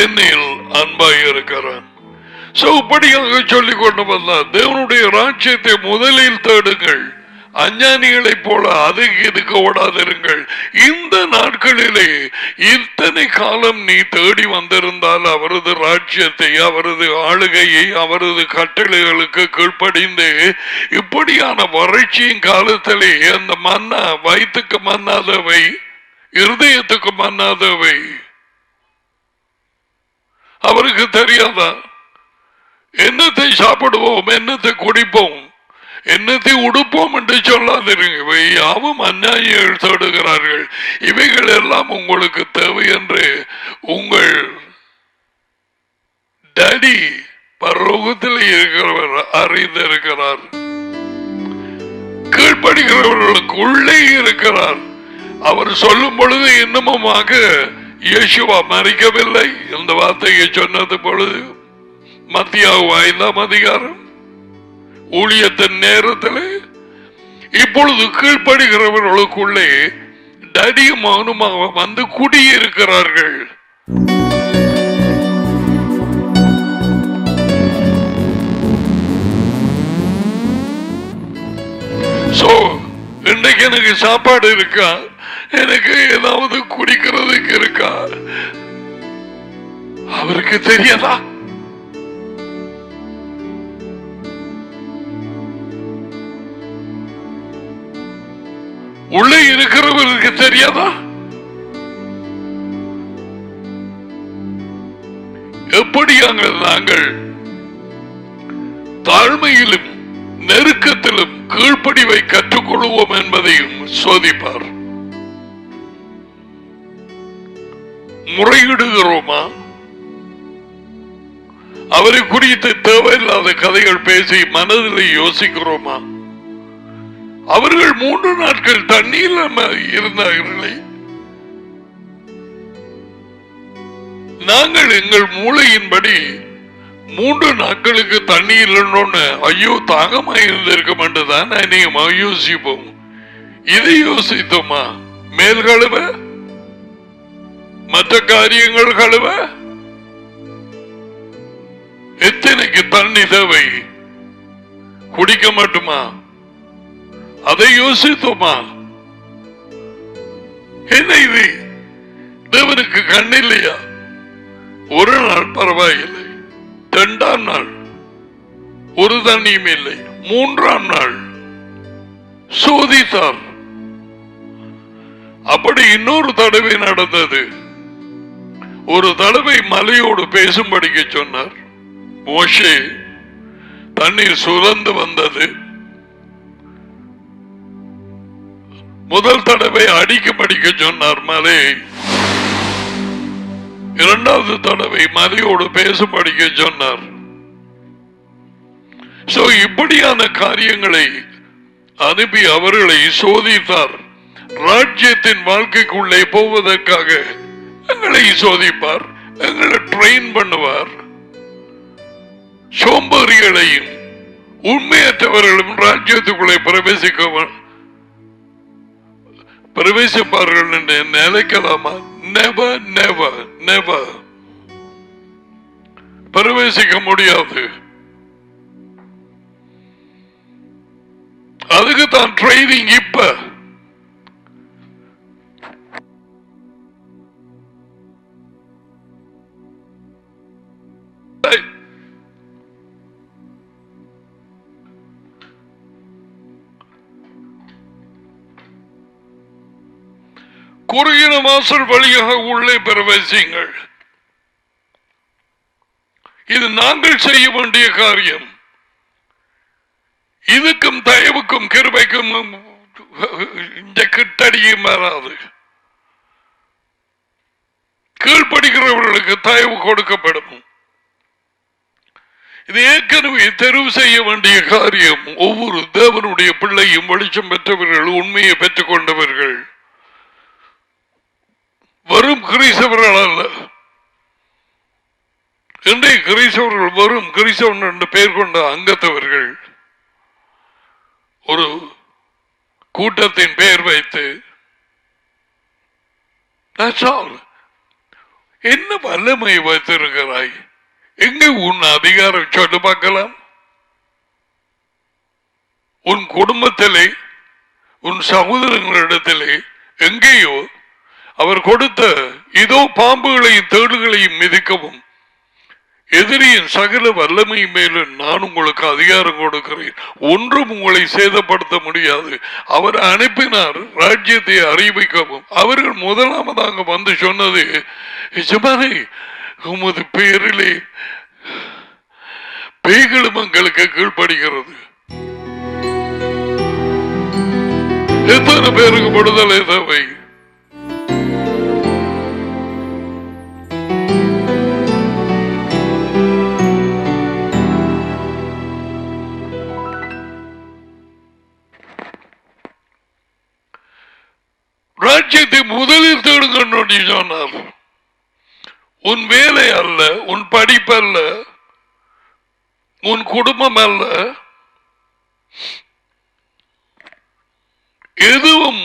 என்னில் அன்பாய் இருக்கிறான். இப்படியாக சொல்லிக் கொண்டு வந்தார். தேவனுடைய ராஜ்யத்தை முதலில் தேடுங்கள், அஞ்ஞானிகளைப் போல அதுக்கு இதுக்கு ஓடாதிருங்கள். இந்த நாட்களிலே இத்தனை காலம் நீ தேடி வந்திருந்தால் அவரது ராஜ்யத்தை, அவரது ஆளுகையை, அவரது கட்டளைகளுக்கு கீழ்ப்படிந்து இப்படியான வறட்சியின் காலத்திலே அந்த மன்னா வயிற்றுக்கு மன்னாதவை, இருதயத்துக்கு மன்னாதவை அவருக்கு தெரியாதா? என்னத்தை சாப்பிடுவோம், என்னத்தை குடிப்போம், என்னத்தை உடுப்போம் என்று சொல்லாதிருங்க. யாவும் அந்நியர்கள் தேடுகிறார்கள். இவைகள் எல்லாம் உங்களுக்கு தேவை என்று உங்கள் டாடி பரலோகத்தில் இருக்கிறவர் அறிந்திருக்கிறார். கீழ்ப்படுகிறவர்களுக்கு உள்ளே இருக்கிறார். அவர் சொல்லும் பொழுது இன்னமுமாக இயேசுவா மறிக்கவில்லை. இந்த வார்த்தையை சொன்னது பொழுது மத்தியாவு 5ஆம் அதிகாரம் ஊழியத்தின் நேரத்தில் இப்பொழுது கீழ்ப்படுகிறவர்களுக்குள்ளே டடியும் மௌனமாக வந்து குடியிருக்கிறார்கள். இன்றைக்கு எனக்கு சாப்பாடு இருக்கா, எனக்கு ஏதாவது குடிக்கிறதுக்கு இருக்கா, அவருக்கு தெரியாதா? உள்ளே இருக்கிறவருக்கு தெரியாதா? எப்படியாக நாங்கள் தாழ்மையிலும் நெருக்கத்திலும் கீழ்ப்படிவை கற்றுக்கொள்வோம் என்பதையும் சோதிப்பார். முறையிடுகிறோமா? அவரை குறித்து தேவையில்லாத கதைகள் பேசி மனதில் யோசிக்கிறோமா? அவர்கள் 3 நாட்கள் தண்ணீர் இருந்தார்களே, நாங்கள் எங்கள் மூளையின்படி 3 நாட்களுக்கு தண்ணீர் இல்லைன்னு ஐயோ தாகமாக இருந்திருக்க மாட்டேதான் நீங்க யோசிப்போம். இதை யோசித்தோமா? மேல் கழுவ, மற்ற காரியங்கள் கழுவ எத்தனைக்கு தண்ணி தேவை, குடிக்க மாட்டுமா? அதை யோசித்தோமா? என்ன இது தேவனுக்கு கண் இல்லையா? ஒரு நாள் பரவாயில்லை, 2ஆம் நாள் ஒரு தண்ணியும் இல்லை, 3ஆம் நாள் சோதித்தார். அப்படி இன்னொரு தடவை நடந்தது. ஒரு தடவை மலையோடு பேசும்படிக்க சொன்னார். மோசே தண்ணீர் சுரந்து வந்தது. முதல் தடவை அடிக்க சொன்னார் மலையை. 2வது தடவை மலையோடு பேசும்படிக்க சொன்னார். இப்படியான காரியங்களை அனுப்பி அவர்களை சோதித்தார். ராஜ்யத்தின் வாழ்க்கைக்குள்ளே போவதற்காக எங்களை சோதிப்பார், எங்களை ட்ரெயின் பண்ணுவார். சோம்பேறிகளையும் உண்மையற்றவர்களும் ராஜ்யத்துக்குள்ளே பிரவேசிப்பார்கள் என்று நினைக்கலாமா? நெவர் நெவர் நெவர் பிரவேசிக்க முடியாது. அதுக்கு தான் ட்ரைனிங். இப்ப குறுகின வாசல் வழியாக உள்ளே பிரவேசிங்கள். இது நாங்கள் செய்ய வேண்டிய காரியம். இதுக்கும் தயவுக்கும் கிருபைக்கும் இந்த கிட்டடியும் வராது. கீழ்ப்படுகிறவர்களுக்கு தயவு கொடுக்கப்படும். இது ஏற்கனவே தெரிவு செய்ய வேண்டிய காரியம். ஒவ்வொரு தேவனுடைய பிள்ளையும் வெளிச்சம் பெற்றவர்கள், உண்மையை பெற்றுக் கொண்டவர்கள், வரும் கிறிஸ்தவர்கள் அல்ல. இன்றைய கிறிஸ்தவர்கள் வரும் கிறிஸ்தவன் என்று பெயர் கொண்ட அங்கத்தவர்கள் ஒரு கூட்டத்தின் பெயர் வைத்து என்ன வல்லமை வைத்திருக்கிறாய்? எங்கே உன் அதிகாரம் சொல்லு பார்க்கலாம். உன் குடும்பத்திலே, உன் சகோதரங்களிடத்திலே எங்கேயோ அவர் கொடுத்த இதோ பாம்புகளையும் தேடுகளையும் மிதிக்கவும் எதிரியின் சகல வல்லமை மேலும் நான் உங்களுக்கு அதிகாரம் கொடுக்கிறேன், ஒன்றும் உங்களை சேதப்படுத்த முடியாது. அவர் அனுப்பினார் ராஜ்யத்தை அறிவிக்கவும். அவர்கள் முதலாவதாக வந்து சொன்னது, எஜமானே உமது பேரிலே பேய்களும் எங்களுக்கு கீழ்ப்படுகிறது. எத்தனை பேருக்கு விடுதலை தேவை? ராஜ்யத்தை முதலில் தேடுங்க சொன்னார். உன் வேலை அல்ல, உன் படிப்பு அல்ல, உன் குடும்பம் அல்ல, எதுவும்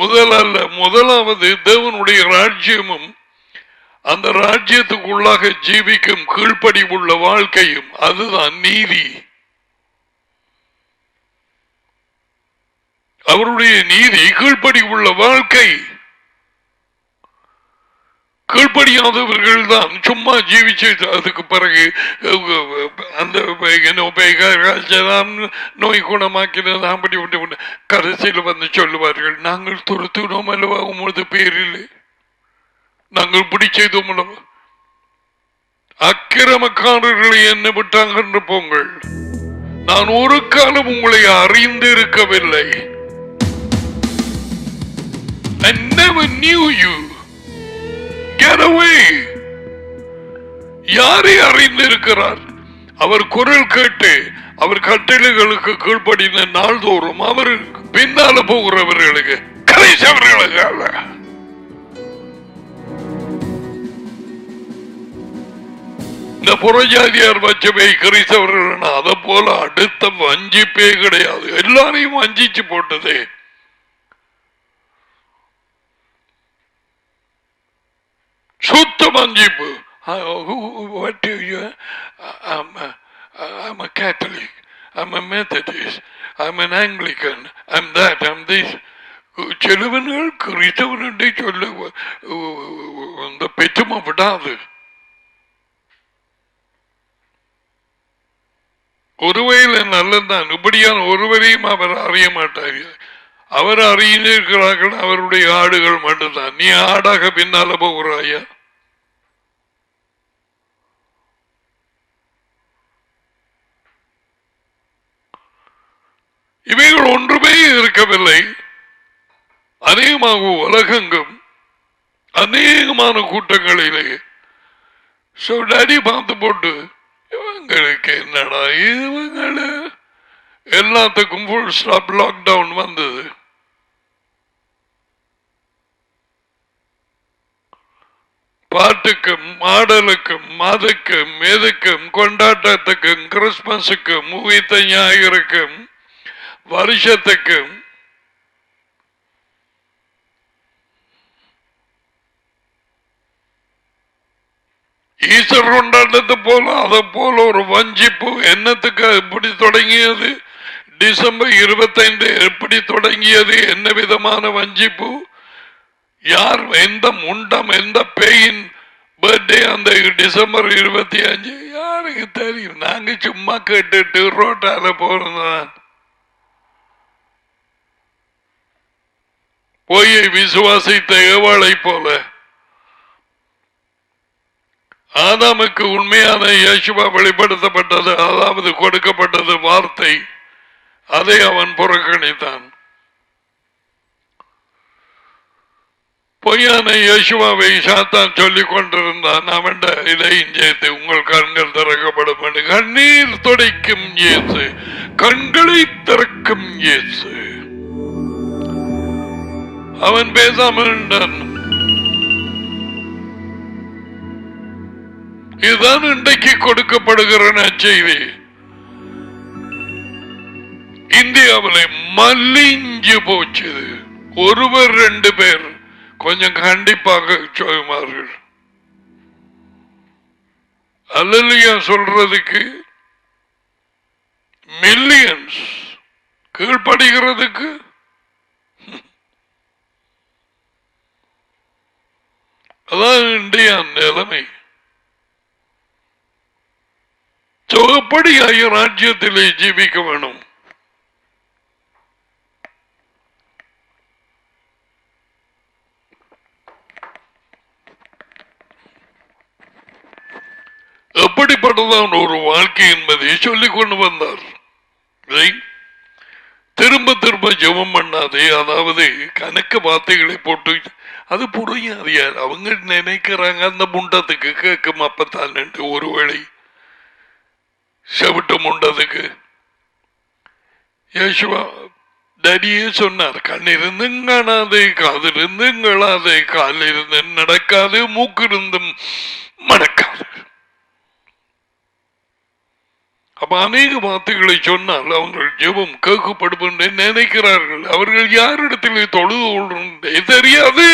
முதல் அல்ல. முதலாவது தேவனுடைய ராஜ்யமும் அந்த ராஜ்யத்துக்குள்ளாக ஜீவிக்கும் கீழ்ப்படி உள்ள வாழ்க்கையும். அதுதான் நீதி. அவருடைய நீதி கீழ்ப்படி உள்ள வாழ்க்கை. கீழ்ப்படியாதவர்கள் தான் சும்மா ஜீவிச்சு அதுக்கு பிறகு அந்த நோய் குணமாக்கினது அப்படி விட்டு கடைசியில் வந்து சொல்லுவார்கள், நாங்கள் துரத்துனோம் அல்லவா உமது பேரில், நாங்கள் பிடிச்சதும் அல்லவா. அக்கிரமக்காரர்களை என்ன விட்டாங்க என்று போங்கள், நான் ஒரு காலம் உங்களை அறிந்து இருக்கவில்லை. I never knew you. Get away. யாரை அறிந்திருக்கிறார்? அவர் குரல் கேட்டு அவர் கட்டளைகளுக்கு கீழ்ப்படின நாள்தோறும் அவர் பின்னால போகிறவர்களுக்கு, கடைசவர்களுக்கு அல்ல. இந்த புறஜாதியார் வச்சவை கிறிஸ்தவர்கள் அதை போல அடுத்த வஞ்சிப்பே கிடையாது. எல்லாரையும் வஞ்சிச்சு போட்டதே. சுத்த வஞ்சிப்பு. What do you? I'm a Catholic. I'm a Methodist. I'm an Anglican. I'm that. I'm this. செலவன்கள் கிறிஸ்தவன் சொல்ல அந்த பெற்றுமா விடாது. ஒருவையில் நல்லதான். இப்படியான ஒருவரையும் அவர் அறிய மாட்டார். அவர் அறிந்திருக்கிறார்கள் அவருடைய ஆடுகள் மட்டும்தான். நீ ஆடாக பின்னால போகிறாயா? இவைகள் ஒன்றுமே இருக்கவில்லை. அநேகமாக உலகெங்கும் அநேகமான கூட்டங்களிலே டாடி பார்த்து போட்டு இவங்களுக்கு என்னடா இவங்கள எல்லாத்துக்கும் ஃபுல் ஸ்டாப் லாக்டவுன் வந்தது. பாட்டுக்கும் மாடலுக்கும் மதுக்கும் எதுக்கும் கொண்டாட்டத்துக்கும் கிறிஸ்துமஸுக்கும் மூவித்த ஞாயிறுக்கும் வருஷத்துக்கும் ஈஸ்டர் கொண்டாட்டத்தை போல அதை போல ஒரு வஞ்சிப்பு. என்னத்துக்கு எப்படி தொடங்கியது? டிசம்பர் 25 எப்படி தொடங்கியது? என்ன விதமான வஞ்சிப்பு? யார் எந்த முண்டம் எந்த பேயின் பர்த்டே அந்த டிசம்பர் 25 யாருக்கு தெரியும்? நாங்க சும்மா கேட்டுட்டு ரோட்டால போறதான். பொய்யை விசுவாசித்த ஏவாளை போல ஆதாமுக்கு உண்மையான இயேசுவா வெளிப்படுத்தப்பட்டது, அதாவது கொடுக்கப்பட்டது வார்த்தை, அதை அவன் புறக்கணித்தான். பொய்யான இயேசுவாவை சாத்தான் சொல்லிக் கொண்டிருந்தான். அவன் இதையும் சேர்த்து உங்கள் கண்கள் திறக்கப்படும் என்று. கண்ணீர் துடைக்கும் இயேசு, கண்களை திறக்கும் இயேசு. அவன் பேசாமல் இருந்தான். இதுதான் இன்றைக்கு கொடுக்கப்படுகிற நற்செய்தி. இந்தியாவில் மலிஞ்சு போச்சு. ஒருவர் 2 பேர் கொஞ்சம் கண்டிப்பாக சொல்லுவார்கள். அல்லேலூயா சொல்றதுக்கு மில்லியன்ஸ் கீழ்படுகிறதுக்கு அதான் இந்தியா நிலைமை. எப்படி ராஜ்யத்திலே ஜீவிக்க வேணும்? எப்படிப்பட்டதான் ஒரு வாழ்க்கை என்பதை சொல்லிக் கொண்டு வந்தார். திரும்ப திரும்ப ஜெபம் பண்ணாதே, அதாவது கணக்க வார்த்தைகளை போட்டு அது புரியாது. யார் அவங்க நினைக்கிறாங்க அந்த முண்டத்துக்கு கேட்கும் அப்பத்தான் என்று. ஒருவேளை செவிட்டு முண்டதுக்கு இயேசுவா டடியே சொன்னார், கண்ணிருந்து காணாதே, காதிலிருந்து கேளாதே, காலிலிருந்து நடக்காது, மூக்கிருந்தும் மணக்காது. அப்ப அநேக வார்த்தைகளை சொன்னால் அவர்கள் ஜெபம் கேட்கப்படும் என்று நினைக்கிறார்கள். அவர்கள் யாரிடத்திலே தொழுது கொள்றே தெரியாது.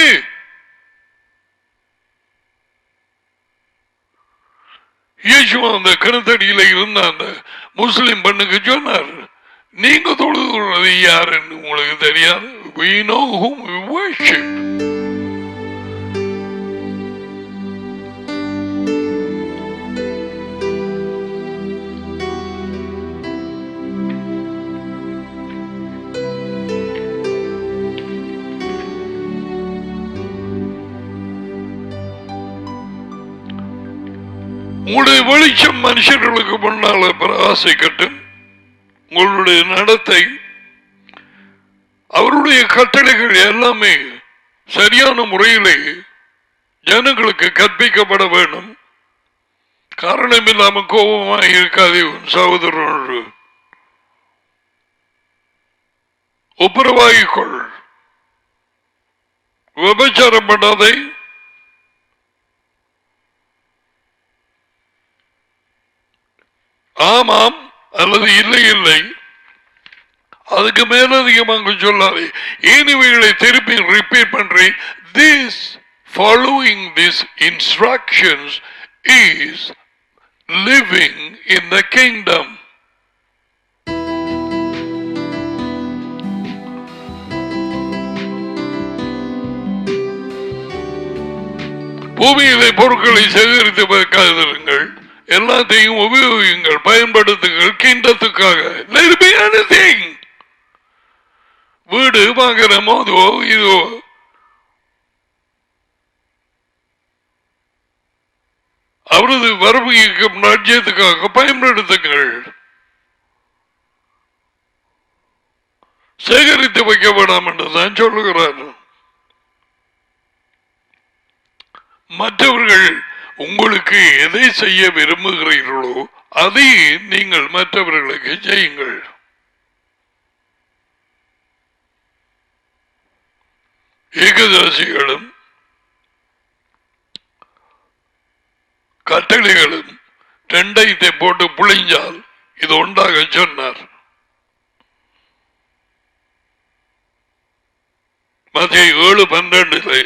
இயேசுவா அந்த கிணத்தடியில இருந்த அந்த முஸ்லிம் பெண்ணுக்கு சொன்னார், நீங்க தொழுது கொள்றது யாருன்னு உங்களுக்கு தெரியாது. We know whom we worship. உங்களுடைய வெளிச்சம் மனுஷர்களுக்கு முன்னால பிரகாசிக்கட்டும். உங்களுடைய நடத்தை, அவருடைய கட்டளைகள் எல்லாமே சரியான முறையிலே ஜனங்களுக்கு கற்பிக்கப்பட வேண்டும். காரணம் இல்லாம கோபமாக இருக்காது. உன் சகோதரனோடு ஒப்புரவாகிக்கொள். விபச்சாரம் பண்ணாதை, ஆமாம் அல்லது இல்லை இல்லை, அதுக்கு மேலதிகமாக சொல்லாதே. இனிவைகளை திருப்பி ரிப்பீட் பண்றேன். This following these instructions is living in the kingdom. பூமியிலே பொருட்களை சேகரித்து வைக்காதிருங்கள், எல்லாத்தையும் உபயோகியுங்கள், பயன்படுத்துங்கள் கிண்டத்துக்காக. வீடு வாங்குறமோ அதுவோ இதோ அவரது வரவுக்கும் ராஜ்யத்துக்காக பயன்படுத்துங்கள். சேகரித்து வைக்க வேண்டாம் என்றுதான் சொல்லுகிறார். மற்றவர்கள் உங்களுக்கு எதை செய்ய விரும்புகிறீர்களோ அதை நீங்கள் மற்றவர்களுக்கு செய்யுங்கள். ஏகதாசிகளும் கட்டளைகளும் 2 போட்டு புளிஞ்சால் இது ஒன்றாக சொன்னார். மத்திய 7:12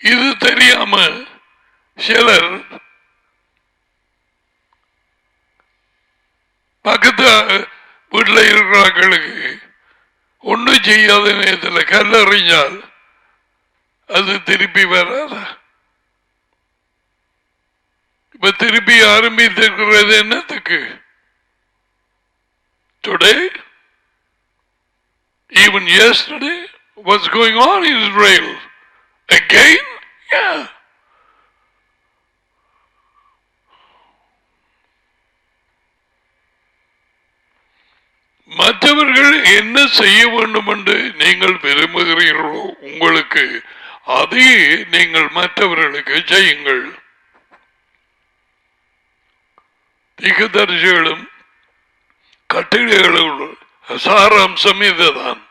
இது தெரியாம சிலர் பக்கத்து வீட்டில் இருக்கிறவர்களுக்கு ஒன்றும் செய்யாத நேரத்தில் கல்லறிஞ்சால் அது திருப்பி வராது. இப்ப திருப்பி ஆரம்பித்திருக்கிறது என்னத்துக்கு? Today, even yesterday, what's going on in Israel? Again? Yeah. மற்றவர்கள் என்ன செய்ய வேண்டும் என்று நீங்கள் விரும்புகிறீர்களோ உங்களுக்கு அதே நீங்கள் மற்றவர்களுக்கு செய்யுங்கள். தீர்க்கதரிசிகளும் கட்டளைகளும் சாராம்சம் இதுதான்.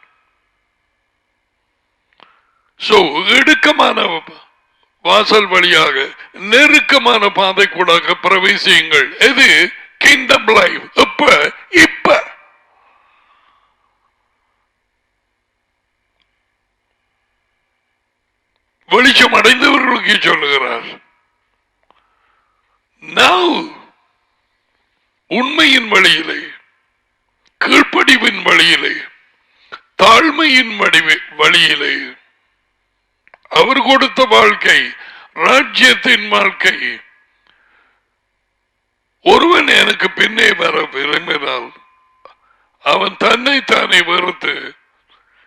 இடுக்கமான வாசல் வழியாக நெருக்கமான பாதை கூட பிரவேசியுங்கள். எது? Kingdom life. இப்ப வெளிச்சம் அடைந்தவர்களுக்கு சொல்லுகிறார். உண்மையின் வழியிலே, கீழ்ப்படிவின் வழியிலே, தாழ்மையின் வழியிலே அவர் கொடுத்த வாழ்க்கை, ராஜ்யத்தின் வாழ்க்கை. ஒருவன் எனக்கு பின்னே வர விரும்பினால் அவன் தன்னை தானே வெறுத்து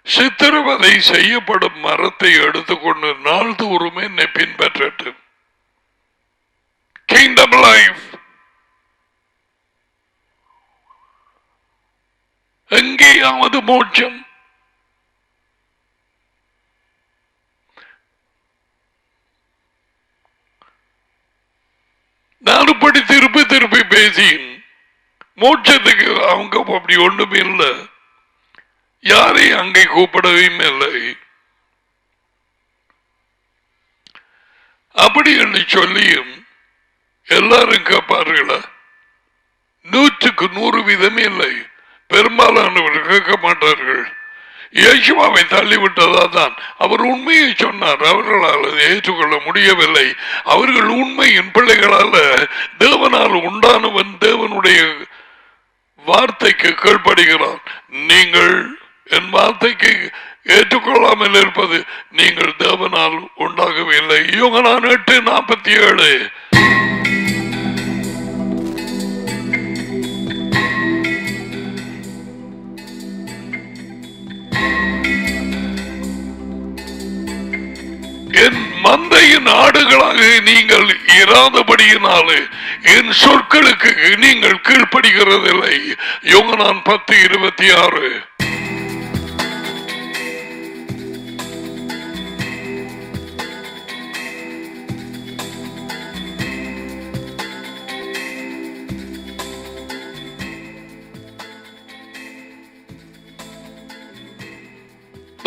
சித்திரவதை செய்யப்படும் மரத்தை எடுத்துக்கொண்டு நாள்தோறும் என்னை பின்பற்றட்டும். Kingdom life. எங்கேயாவது மோட்சம்? நான் இப்படி திருப்பி திருப்பி பேசி மோட்சத்துக்கு அவங்க அப்படி ஒன்றுமே இல்லை. யாரையும் அங்கே கூப்பிடவும் இல்லை. அப்படி என்று சொல்லியும் எல்லாரும் கேட்பார்களா? 100% இல்லை. பெரும்பாலானவர்கள் கேட்க மாட்டார்கள். இயேசுவை தள்ளிவிட்டதான் அவர் உண்மையை சொன்னார். அவர்களால் ஏற்றுக்கொள்ள முடியவில்லை. அவர்கள் உண்மையின் பிள்ளைகளால தேவனால் உண்டானவன் தேவனுடைய வார்த்தைக்கு கீழ்ப்படுகிறான். நீங்கள் என் வார்த்தைக்கு ஏற்றுக்கொள்ளாமல் இருப்பது நீங்கள் தேவனால் உண்டாகவில்லை. யோகனான் 8:47. என் மந்தையின் ஆடுகளாக நீங்கள் இராதபடியினாலே என் சொற்களுக்கு நீங்கள் கீழ்ப்படுகிறதில்லை. யோகனான் 10:26.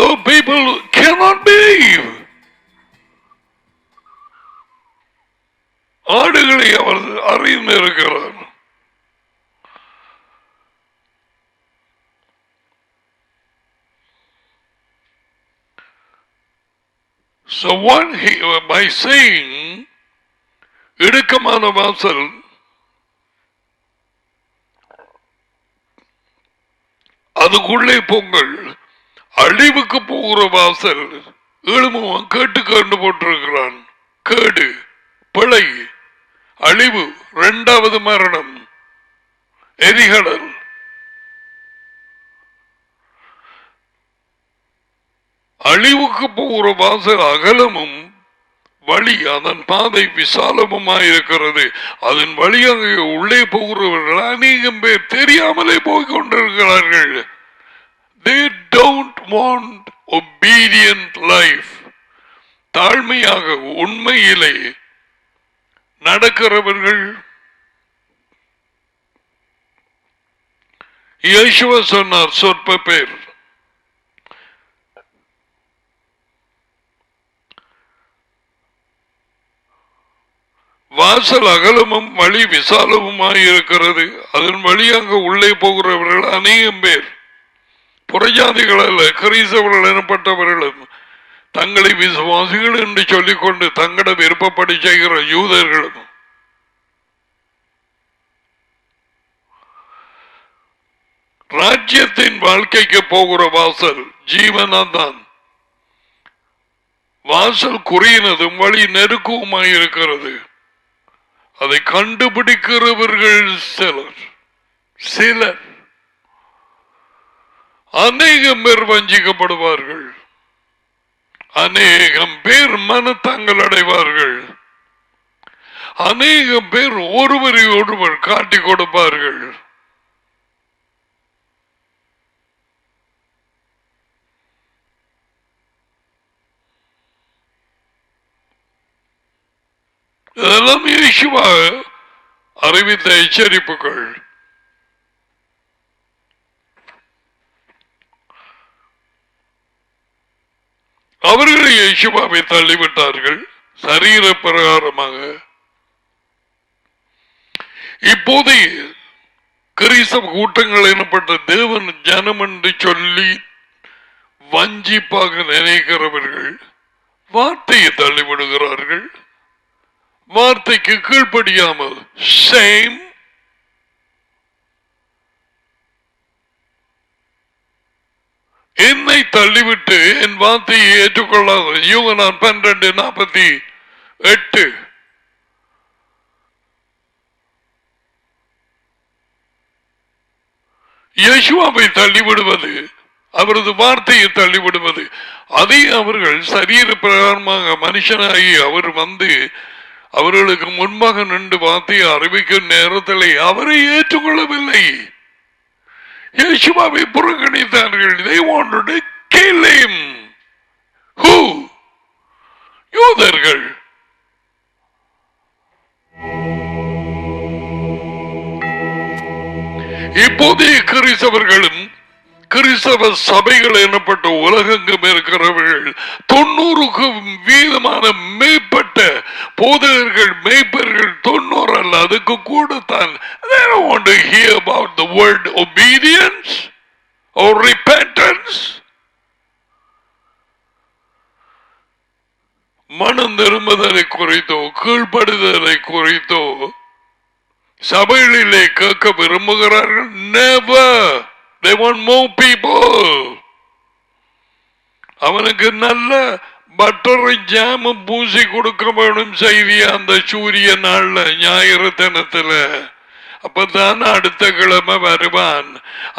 The people cannot believe. ஆடுகளை அவர் அறிந்திருக்கிறார். So what he, by saying இடுக்கமான வாசல், அதுக்குள்ளே பொங்கல், அழிவுக்கு போகிற வாசல் எழுமுவன் கேட்டு கண்டு போட்டிருக்கிறான். கேடு, பிழை, அழிவு, 2வது மரணம், எரிகடல். அழிவுக்கு போகிற வாசல் அகலமும் வழி, அதன் பாதை விசாலமுமாயிருக்கிறது. அதன் வழியாக உள்ளே போகிறவர்கள் அநேகம் பேர் தெரியாமலே போய் கொண்டிருக்கிறார்கள். They don't want obedient life. தாழ்மையாக உண்மையிலே நடக்கிறவர்கள். இயேசுவ சொன்னார், சொற்ப பேர். வாசல் அகலமும் வழி விசாலமுமாயிருக்கிறது. அதன் வழியாக உள்ளே போகிறவர்கள் அநேகம் பேர். புறஜாதிகள் அல்ல, கிறிஸ்தவர்கள் எனப்பட்டவர்களும் தங்களை விசுவாசிகள் என்று சொல்லிக்கொண்டு தங்கள விருப்பப்படி செய்கிற யூதர்களும். ராஜ்யத்தின் வாழ்க்கைக்கு போகிற வாசல் ஜீவனான் தான். வாசல் குறியினதும் வழி நெருக்கவுமாயிருக்கிறது. அதை கண்டுபிடிக்கிறவர்கள் சிலர் அநேகம் பேர் வஞ்சிக்கப்படுவார்கள். அநேகம் பேர் மனத்தங்கள் அடைவார்கள். அநேகம் பேர் ஒருவரை ஒருவர் காட்டிக் கொடுப்பார்கள். இதெல்லாம் இயேசுவாக அறிவித்த எச்சரிப்புகள். அவர்கள் இயேசுவாவை தள்ளிவிட்டார்கள் சரீர பிரகாரமாக. இப்போதைய கிறிஸ்தவ கூட்டங்கள் எனப்பட்ட தேவன் ஜனம் என்று சொல்லி வஞ்சிப்பாக நினைக்கிறவர்கள் வார்த்தையை தள்ளிவிடுகிறார்கள். வார்த்தைக்கு கீழ்ப்படியாமல் சேம் என்னை தள்ளிவிட்டு என் வார்த்தையை ஏற்றுக்கொள்ளாத யோவான் 12:48 இயேசுவை தள்ளிவிடுவது, அவரது வார்த்தையை தள்ளிவிடுவது, அதை அவர்கள் சரீர பிரகாரமாக மனுஷனாகி அவர் வந்து அவர்களுக்கு முன்பாக நின்று வார்த்தையை அறிவிக்கும் நேரத்தில் அவரை ஏற்றுக்கொள்ளவில்லை. இயேசுவை புறக்கணித்தார்கள். They wanted to kill him. Who? யூதர்கள். இப்போதைய கிறிஸ்தவர்களும் கிறிஸ்தவ சபைகள் எனப்பட்ட உலகெங்கும் இருக்கிறவர்கள் 90% மேற்பட்ட போதகர்கள் மேய்ப்பர்கள் 90 அல்ல அதுக்கு கூடத்தான். They don't want to hear about the word obedience or repentance. மனம் திரும்புதலை குறித்தோ கீழ்ப்படுதலை குறித்தோ சபைகளிலே கேட்க விரும்புகிறார்கள். Never. They want more people. அவனுக்கு நல்ல பட்டரை ஜாம பூசி கொடுக்க வேணும் செய்தி அந்த சூரிய நாள்ல ஞாயிறு தினத்துல. அப்பதான் அடுத்த கிழமை வருவான்.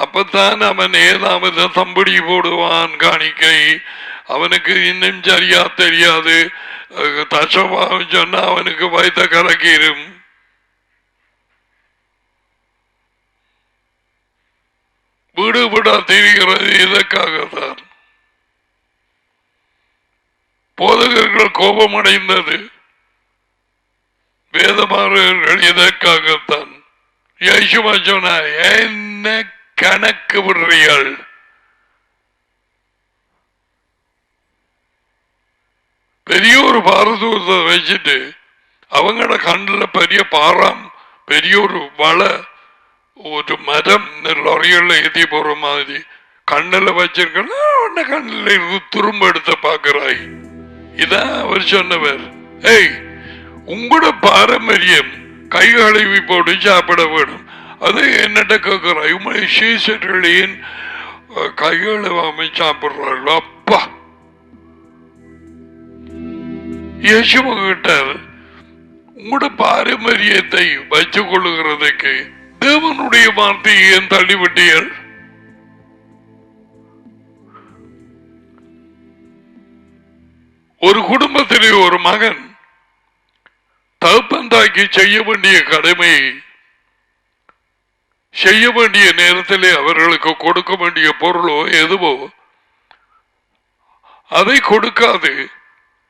அப்பதான் அவன் ஏதாவது தம்படி போடுவான் காணிக்கை. அவனுக்கு இன்னும் சரியா தெரியாது. தசவாக சொன்னா அவனுக்கு வயத்த கலக்கிடும். வீடு வீடா தெரிகிறது. இதற்காகத்தான் போதகர்கள் கோபமடைந்தது. வேதமானவர்கள் இதற்காகத்தான். இயேசுவா சொன்னார், என்ன கணக்கு விடுறீர்கள்? பெரிய ஒரு பாரதூரத்தை வச்சுட்டு அவங்களோட கண்ணில் பெரிய பாறாம் பெரிய ஒரு வளை ஒரு மரம் லொரியில் ஏற்றி போற மாதிரி கண்ணில் வச்சிருக்க கண்ணில் இருந்து துரும்ப எடுத்த பாக்குறாய். இதான் அவர் சொன்னவர். ஏய், உங்களோட பாரம்பரியம் கை கழுவி போட்டு சாப்பிட வேணும். அது என்னட்ட கேட்கிறாய். உண்மை சீசர்களின் கைகழுவாம சாப்பிடுறாள். அப்பா இயேசுவ கிட்டார் உங்களோட பாரம்பரியத்தை வச்சு கொள்ளுகிறதுக்கு தேவனுடைய வார்த்தையை ஏன் தள்ளிவிட்டீர்கள்? ஒரு குடும்பத்திலே ஒரு மகன் தகப்பன் தாய்க்கு செய்ய வேண்டிய கடமை செய்ய வேண்டிய நேரத்திலே அவர்களுக்கு கொடுக்க வேண்டிய பொருளோ எதுவோ அதை கொடுக்காது.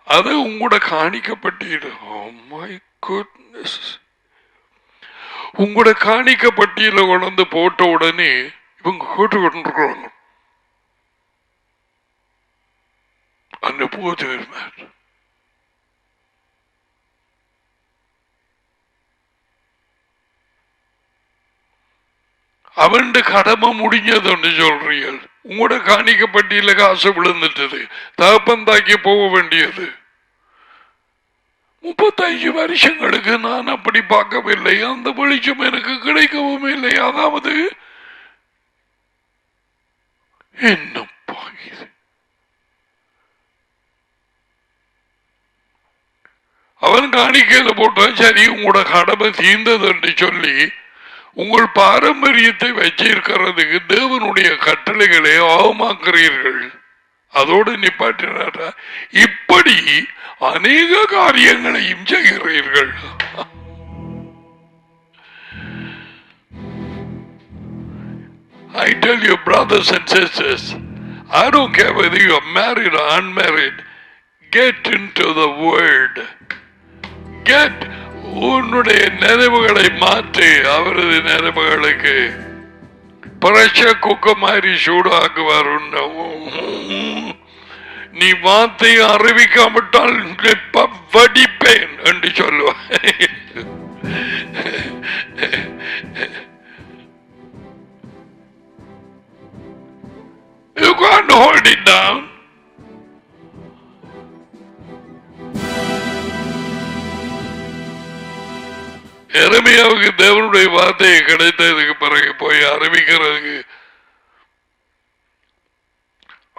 அது உங்களோட காணிக்கப்பட்டீர்கள். Oh my goodness. உங்களோட காணிக்கப்பட்டியல கொண்டு போட்ட உடனே இவங்க கேட்டு கொண்டிருக்கிறாங்க. அந்த போது அவன் கடமை முடிஞ்சதுன்னு சொல்றீர்கள். உங்களோட காணிக்கப்பட்டியல காசு விழுந்துட்டது. தகப்பன் தாக்கி போக வேண்டியது. 35 வருஷங்களுக்கு நான் அப்படி பார்க்கவில்லை. அந்த வெளிச்சம் எனக்கு கிடைக்கவும் இல்லை. அதாவது என்ன இதெல்லாம் காணிக்கையில போட்டா சரி உங்களோட கடமை தீர்ந்தது என்று சொல்லி உங்கள் பாரம்பரியத்தை வச்சிருக்கிறதுக்கு தேவனுடைய கட்டளைகளை அவமாக்குறீர்கள். அதோடு நிப்பாட்டினாரா? இப்படி அநேக காரியங்களையும் செய்கிறீர்கள். I tell you, brothers and sisters, I don't care whether you are married or unmarried, get into the word. Get உன்னுடைய நினைவுகளை மாற்றி அவரது நினைவுகளுக்கு பிரஷர் குக்கர் மாதிரி சூடாக்குவார். நீ வார்த்தையை அறிவிக்காமட்டால் வடிப்பேன் என்று சொல்லுவார். You can't hold it down. எரேமியாவுக்கு தேவனுடைய வார்த்தையை கிடைத்ததுக்கு பிறகு போய் அறிவிக்கிறதுக்கு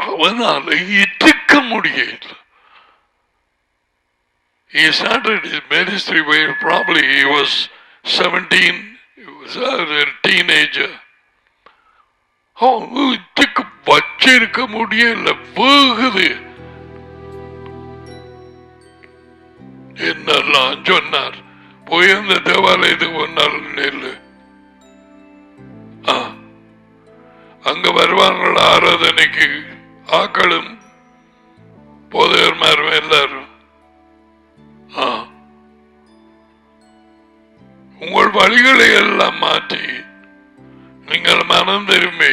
அவனால் இருக்க முடியல. He started his ministry where probably he was 17, he was a teenager. இதுக்கு வச்சிருக்க முடியல, வேகுது. என்னெல்லாம் சொன்னார். போய் அந்த தேவாலயத்துக்கு முன்னால் நெல்லு, அங்க வருவாங்கள ஆராதனைக்கு ஆக்களும் போதையர்மாரும் எல்லாரும். உங்கள் வழிகளை எல்லாம் மாற்றி நீங்கள் மனம் திரும்பி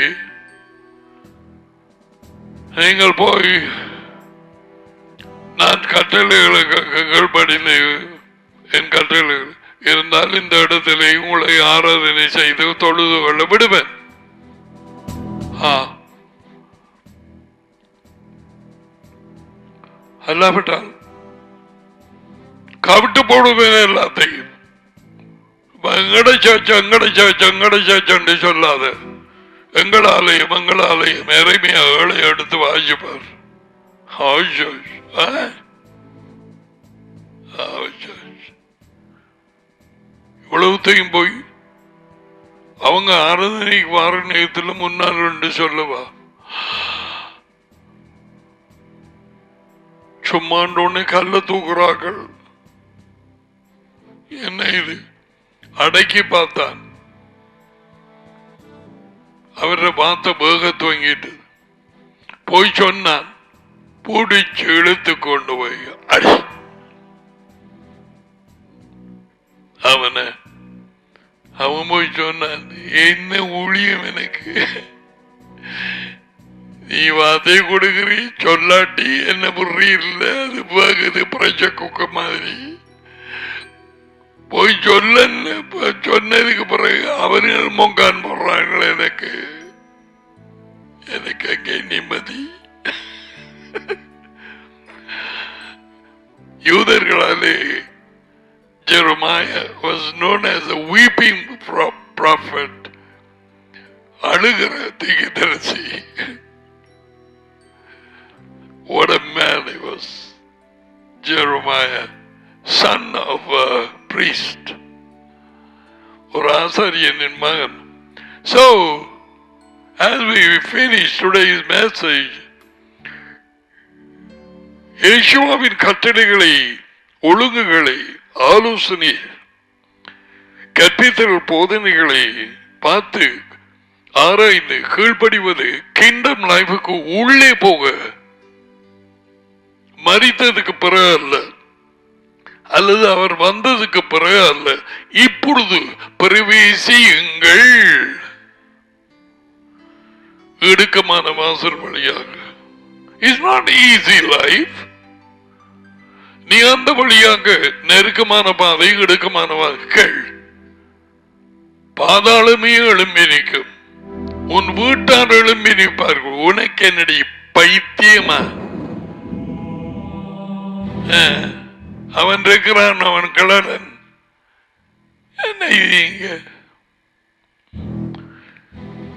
நீங்கள் போய் நான் கட்டளைகளுக்கு கீழ்படிந்து என் கட்டளைகள் இருந்தால் இந்த இடத்திலே உங்களை ஆராதனை செய்து தொழுது கொள்ள விடுவேன். அல்லாவிட்டால் கவிட்டு போடுவேன் எல்லாத்தையும். எங்கடை சொல்லாத எங்களாலயம் எரேமியா 7 எடுத்து வாசிப்பார். இவ்வளவுத்தையும் போய் அவங்க ஆராதனைக்கு வார நேரத்தில் முன்னால் என்று சொல்லவா? சும்மாண்டோன்னு கல்ல தூக்குறார்கள். என்ன இது? அடக்கி பார்த்தான். அவரை பார்த்த வேக துவங்கிட்டு போய் சொன்னான். பிடிச்சு இழுத்து கொண்டு போய் அடி அவன் போய் சொன்னான், என்ன ஊழியம் எனக்கு, நீ வார்த்தை கொடுக்கிறீ சொல்லாட்டி என்ன புரியல, அது வேகுது பிரச்ச குக்க மாதிரி. போய் சொல்லன்னு சொன்னதுக்கு பிறகு அவர்கள் மொங்கான் போடுறாங்க. எனக்கு அங்கே நிம்மதி. யூதர்களாலே Jeremiah was known as a weeping prophet. அழுகிற தீர்க்கதரிசி. What a man he was. Jeremiah, son of a priest. ஒரு ஆசாரியனின் மகன். So, as we finish today's message, இயேசுவின் கட்டளைகளை, ஒழுங்குகளை, ஆலோசனை, கற்பித்தல் போதனைகளை பார்த்து ஆராய்ந்து கீழ்ப்படிவது கிங்டம் லைஃபுக்கு உள்ளே போக, மரித்ததுக்கு பிறகு அல்ல, அல்லது அவர் வந்ததுக்கு பிறகு அல்ல, இப்பொழுது பிரவேசியுங்கள் இடுக்கமான வாசல் வழியாக. It's not easy life. நீ அந்த வழியாக நெருக்கமான பாதை, இடுக்கமான வாக்கள், பாதாளமே எழும்பி நிற்கும். உன் வீட்டார் எழும்பி நிற்பார்கள். உனக்கு என்னடி பைத்தியமா? அவன் இருக்கிறான், அவன் கிளறன். என்ன இங்க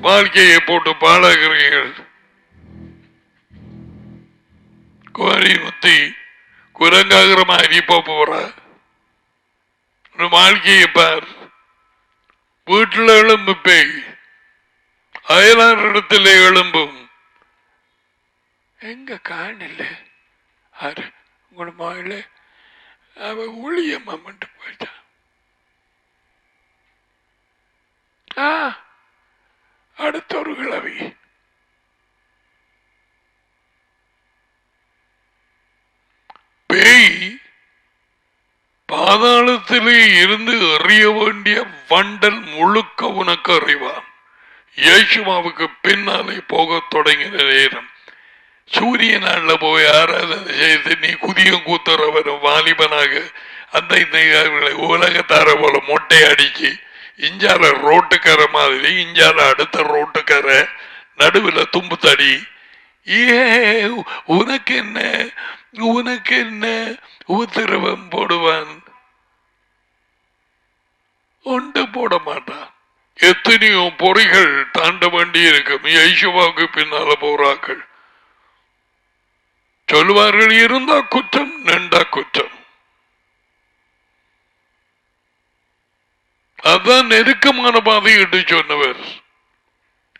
வாழ்க்கையை போட்டு பாழாகிறீர்கள். கோரி முத்தி குரங்காகிற மாதிரி போற வாழ்க்கையை பார். வீட்டில் எழும்பு பேய், அயலார் இடத்திலே எழும்பும். எங்க காணல ஆறு உங்களோட மகள அவ ஊழியம்மா மட்டும் போயிட்டான். அடுத்த ஒரு கிழவி பேய் பாதாளத்திலே இருந்து எறிய வேண்டிய வண்டல் முழுக்க உனக்கு அறிவான். இயேசுவாவுக்கு பின்னாலே போக தொடங்கின நேரம் சூரிய நாள்ல போய் ஆராதனை செய்து நீ குதியம் கூத்துறவனும் வாலிபனாக அந்த இந்த உலகத்தார போல மொட்டை அடிச்சு இஞ்சால ரோட்டுக்கரை மாதிரி இஞ்சால அடுத்த ரோட்டுக்கரை நடுவில் தும்பு தடி. உனக்கு என்ன உத்தரவம் போடுவான், ஒன்று போட மாட்டான். எத்தனையோ பொறிகள் தாண்ட வேண்டி இருக்கும். யேசுவாவுக்கு பின்னால போறாக்கள் சொல்வார்கள், இருந்தா குற்றம் நின்றா குற்றம். அதான் நெருக்கமான பாதை என்று சொன்னவர்.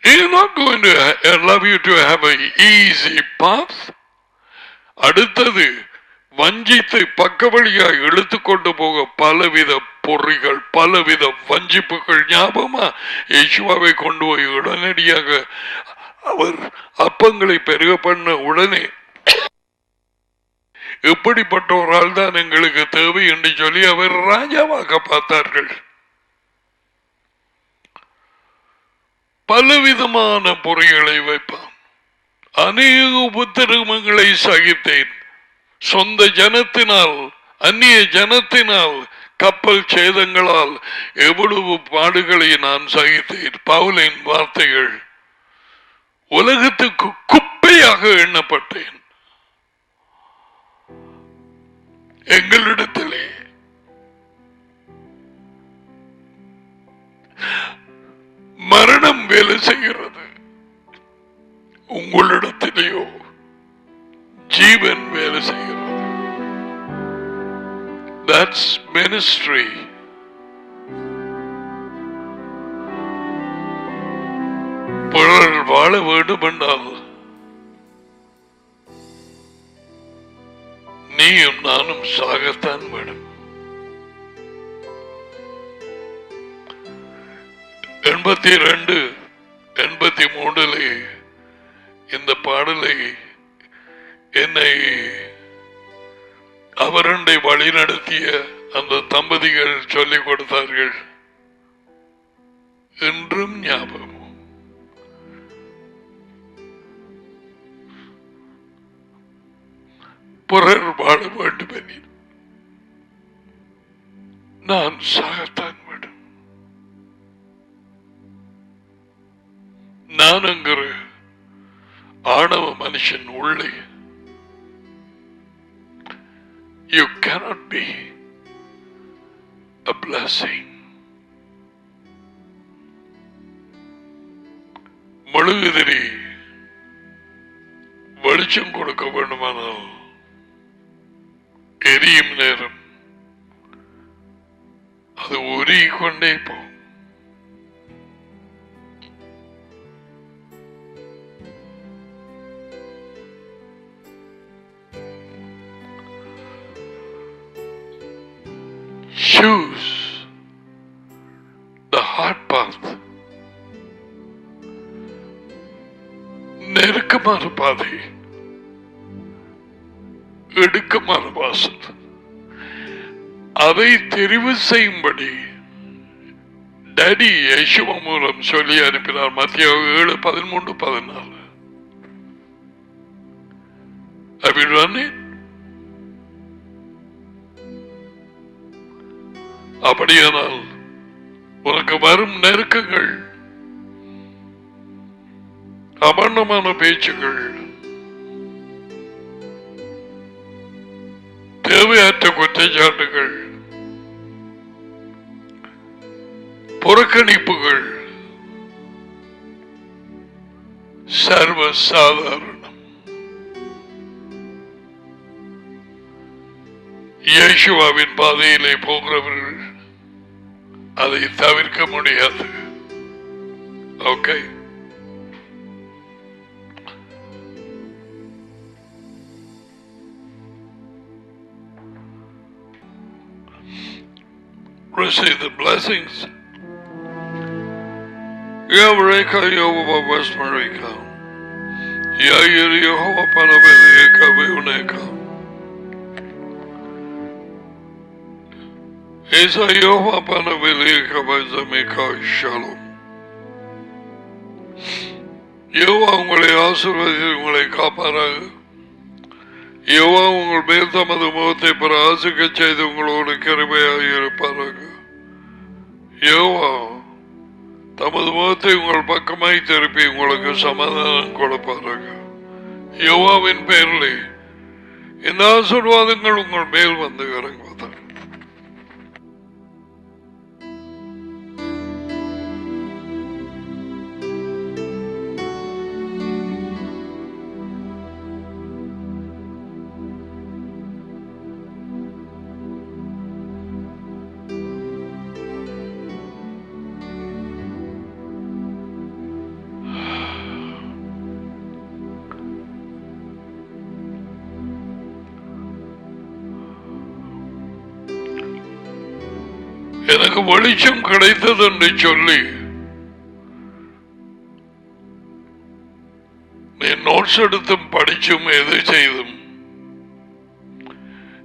He is not going to allow you to have an easy path. அடுத்தது வஞ்சித்து பக்க வழியாக இழுத்துக்கொண்டு போக பலவித பொறிகள், பலவித வஞ்சிப்புகள். ஞாபகமா இயேசுவாவை கொண்டு போய் உடனடியாக அவர் அப்பங்களை பெருக பண்ண உடனே எப்படிப்பட்ட ஒரு ஆள் தான் எங்களுக்கு தேவை என்று சொல்லி அவர் ராஜாவாக பார்த்தார்கள். பலவிதமான பொறிகளை வைப்பான். அநேக உபத்திரவங்களை சகித்தேன். சொந்த ஜனத்தினால், அந்நிய ஜனத்தினால், கப்பல் சேதங்களால் எவ்வளவு பாடுகளை நான் சகித்தேன். பவுலின் வார்த்தைகள். உலகத்துக்கு குப்பையாக எண்ணப்பட்டேன். எங்களிடத்திலே மரணம் வேலை செய்கிறது, உங்களிடத்திலேயோ ஜீவன் வேலை செய்கிறது. That's ministry. பிறர் வாழ வேண்டும் என்றால் நீயும் நானும் சாகத்தான் வேணும். 82, 83 இந்த பாடலை என்னை அவரண்டை வழி நடத்திய அந்த தம்பதிகள் சொல்லிக் கொடுத்தார்கள். என்றும் ஞாபகம். பிறர் வாழ வேண்டும் என நான் சாகத்தான் வேண்டும். நானுங்கிற ஆணவ மனுஷன் உள்ளே you cannot be a blessing. மெழுகுதிரி வெளிச்சம் கொடுக்க வேண்டுமானால் எரியும் நேரம் அது உருகிக்கொண்டே போகும். Choose the hard path. நெருக்கமான பாதை, எடுக்கமான வாசல். அதை தெரிவு செய்யும்படி டாடி யேசுவா மூலம் சொல்லி அனுப்பினார். மத்திய 7, 13, 14. Have you done it? அப்படியானால் உனக்கு வரும் நெருக்கங்கள், அபண்டமான பேச்சுகள், தேவையற்ற குற்றச்சாட்டுகள், புறக்கணிப்புகள் சர்வ சாதாரணம். இயேசுவாவின் பாதையிலே போகிறவர்கள் அதை தவிர்க்க முடியாது. Okay, receive the blessings. Yavreka Yehova Vesmarika Yair Yehova Panaveleka Vuneka Esa Yehova Panaveleka Vazamika Shalom. Jehovah உங்களை ஆசீர்வதித்து உங்களை காப்பாராக. யெகோவா உங்கள் மேல் தமது முகத்தை பிரகாசிக்க செய்து உங்களோடு கிருபையாக இருப்பாராக. யெகோவா தமது முகத்தை உங்கள் பக்கமாய் திருப்பி உங்களுக்கு சமாதானம் கொடுப்பாராக. யெகோவாவின் பெயரிலே இந்த ஆசீர்வாதங்கள் உங்கள் மேல் வந்து இறங்குவதாக. எனக்கு வெளிச்சம் கிடைத்தது என்று சொல்லி நீ நோட்ஸ் எடுத்தும் படிச்சும் எது செய்தும்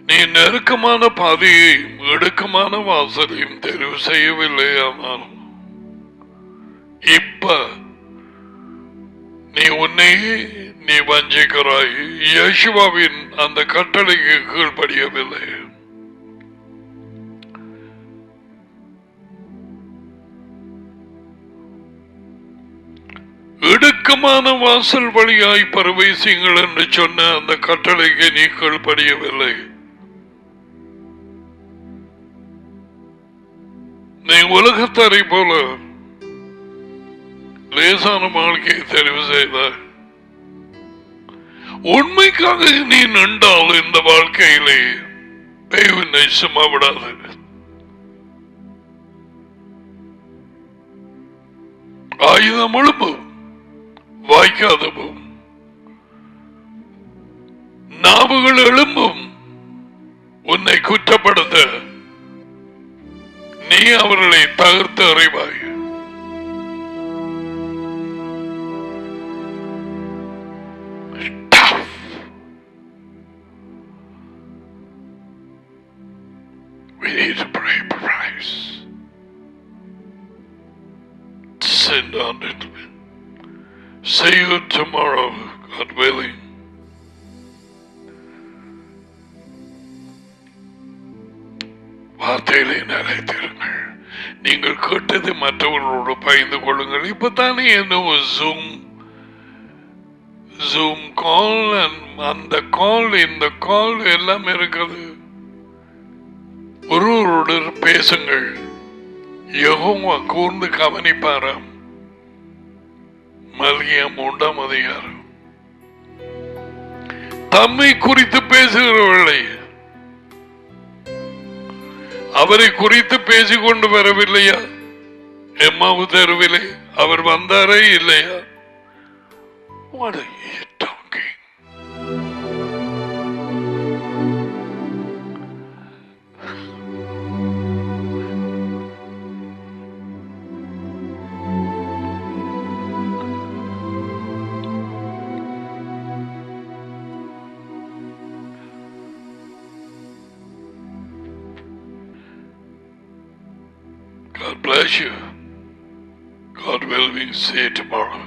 நீ நெருக்கமான பாதையையும் இடுக்கமான வாசலையும் தெரிவு செய்யவில்லை. ஆனால் இப்ப நீ உன்னையே நீ வஞ்சிக்கிறாய். யேசுவாவின் அந்த கட்டளைக்கு கீழ்ப்படியவில்லை. இடுக்கமான வாசல் வழியாய் பிரவேசிங்கள் என்று சொன்ன அந்த கட்டளைக்கு நீ கீழ்ப்படியவில்லை. நீ உலகத்தாரை போல லேசான வாழ்க்கையை தெரிவு செய்தாய். உண்மைக்காக நீ நின்றால் இந்த வாழ்க்கையிலே பெய்வினை சும்மா விடாது. ஆயுதம் எழுப்பும், வாய்க்காதவும், நாவுகள் எழும்பும் உன்னை குற்றப்படுத்த. நீ அவர்களை தகர்த்து அறிவாய். We need to pray for Christ. Send on it. See you tomorrow, God willing. வார்த்தையிலே நிலைத்திருங்கள். நீங்கள் கேட்டது மற்றவர்களோடு பகிர்ந்து கொள்ளுங்கள். இப்பதானே என்ன ஜூம் கால், அந்த கால், இந்த கால் எல்லாம் இருக்குது. ஒருவரோடு பேசுங்கள். யெகோவா கூர்ந்து கவனிப்பாராம். மல்கியா 3ஆம் அதிகாரம். தம்மை குறித்து பேசுகிறவர்களை அவரை குறித்து பேசிக்கொண்டு வரவில்லையா? எம்மாவு தெருவிலே அவர் வந்தாரே இல்லையா? What are you talking? God bless you. God willing, see you tomorrow.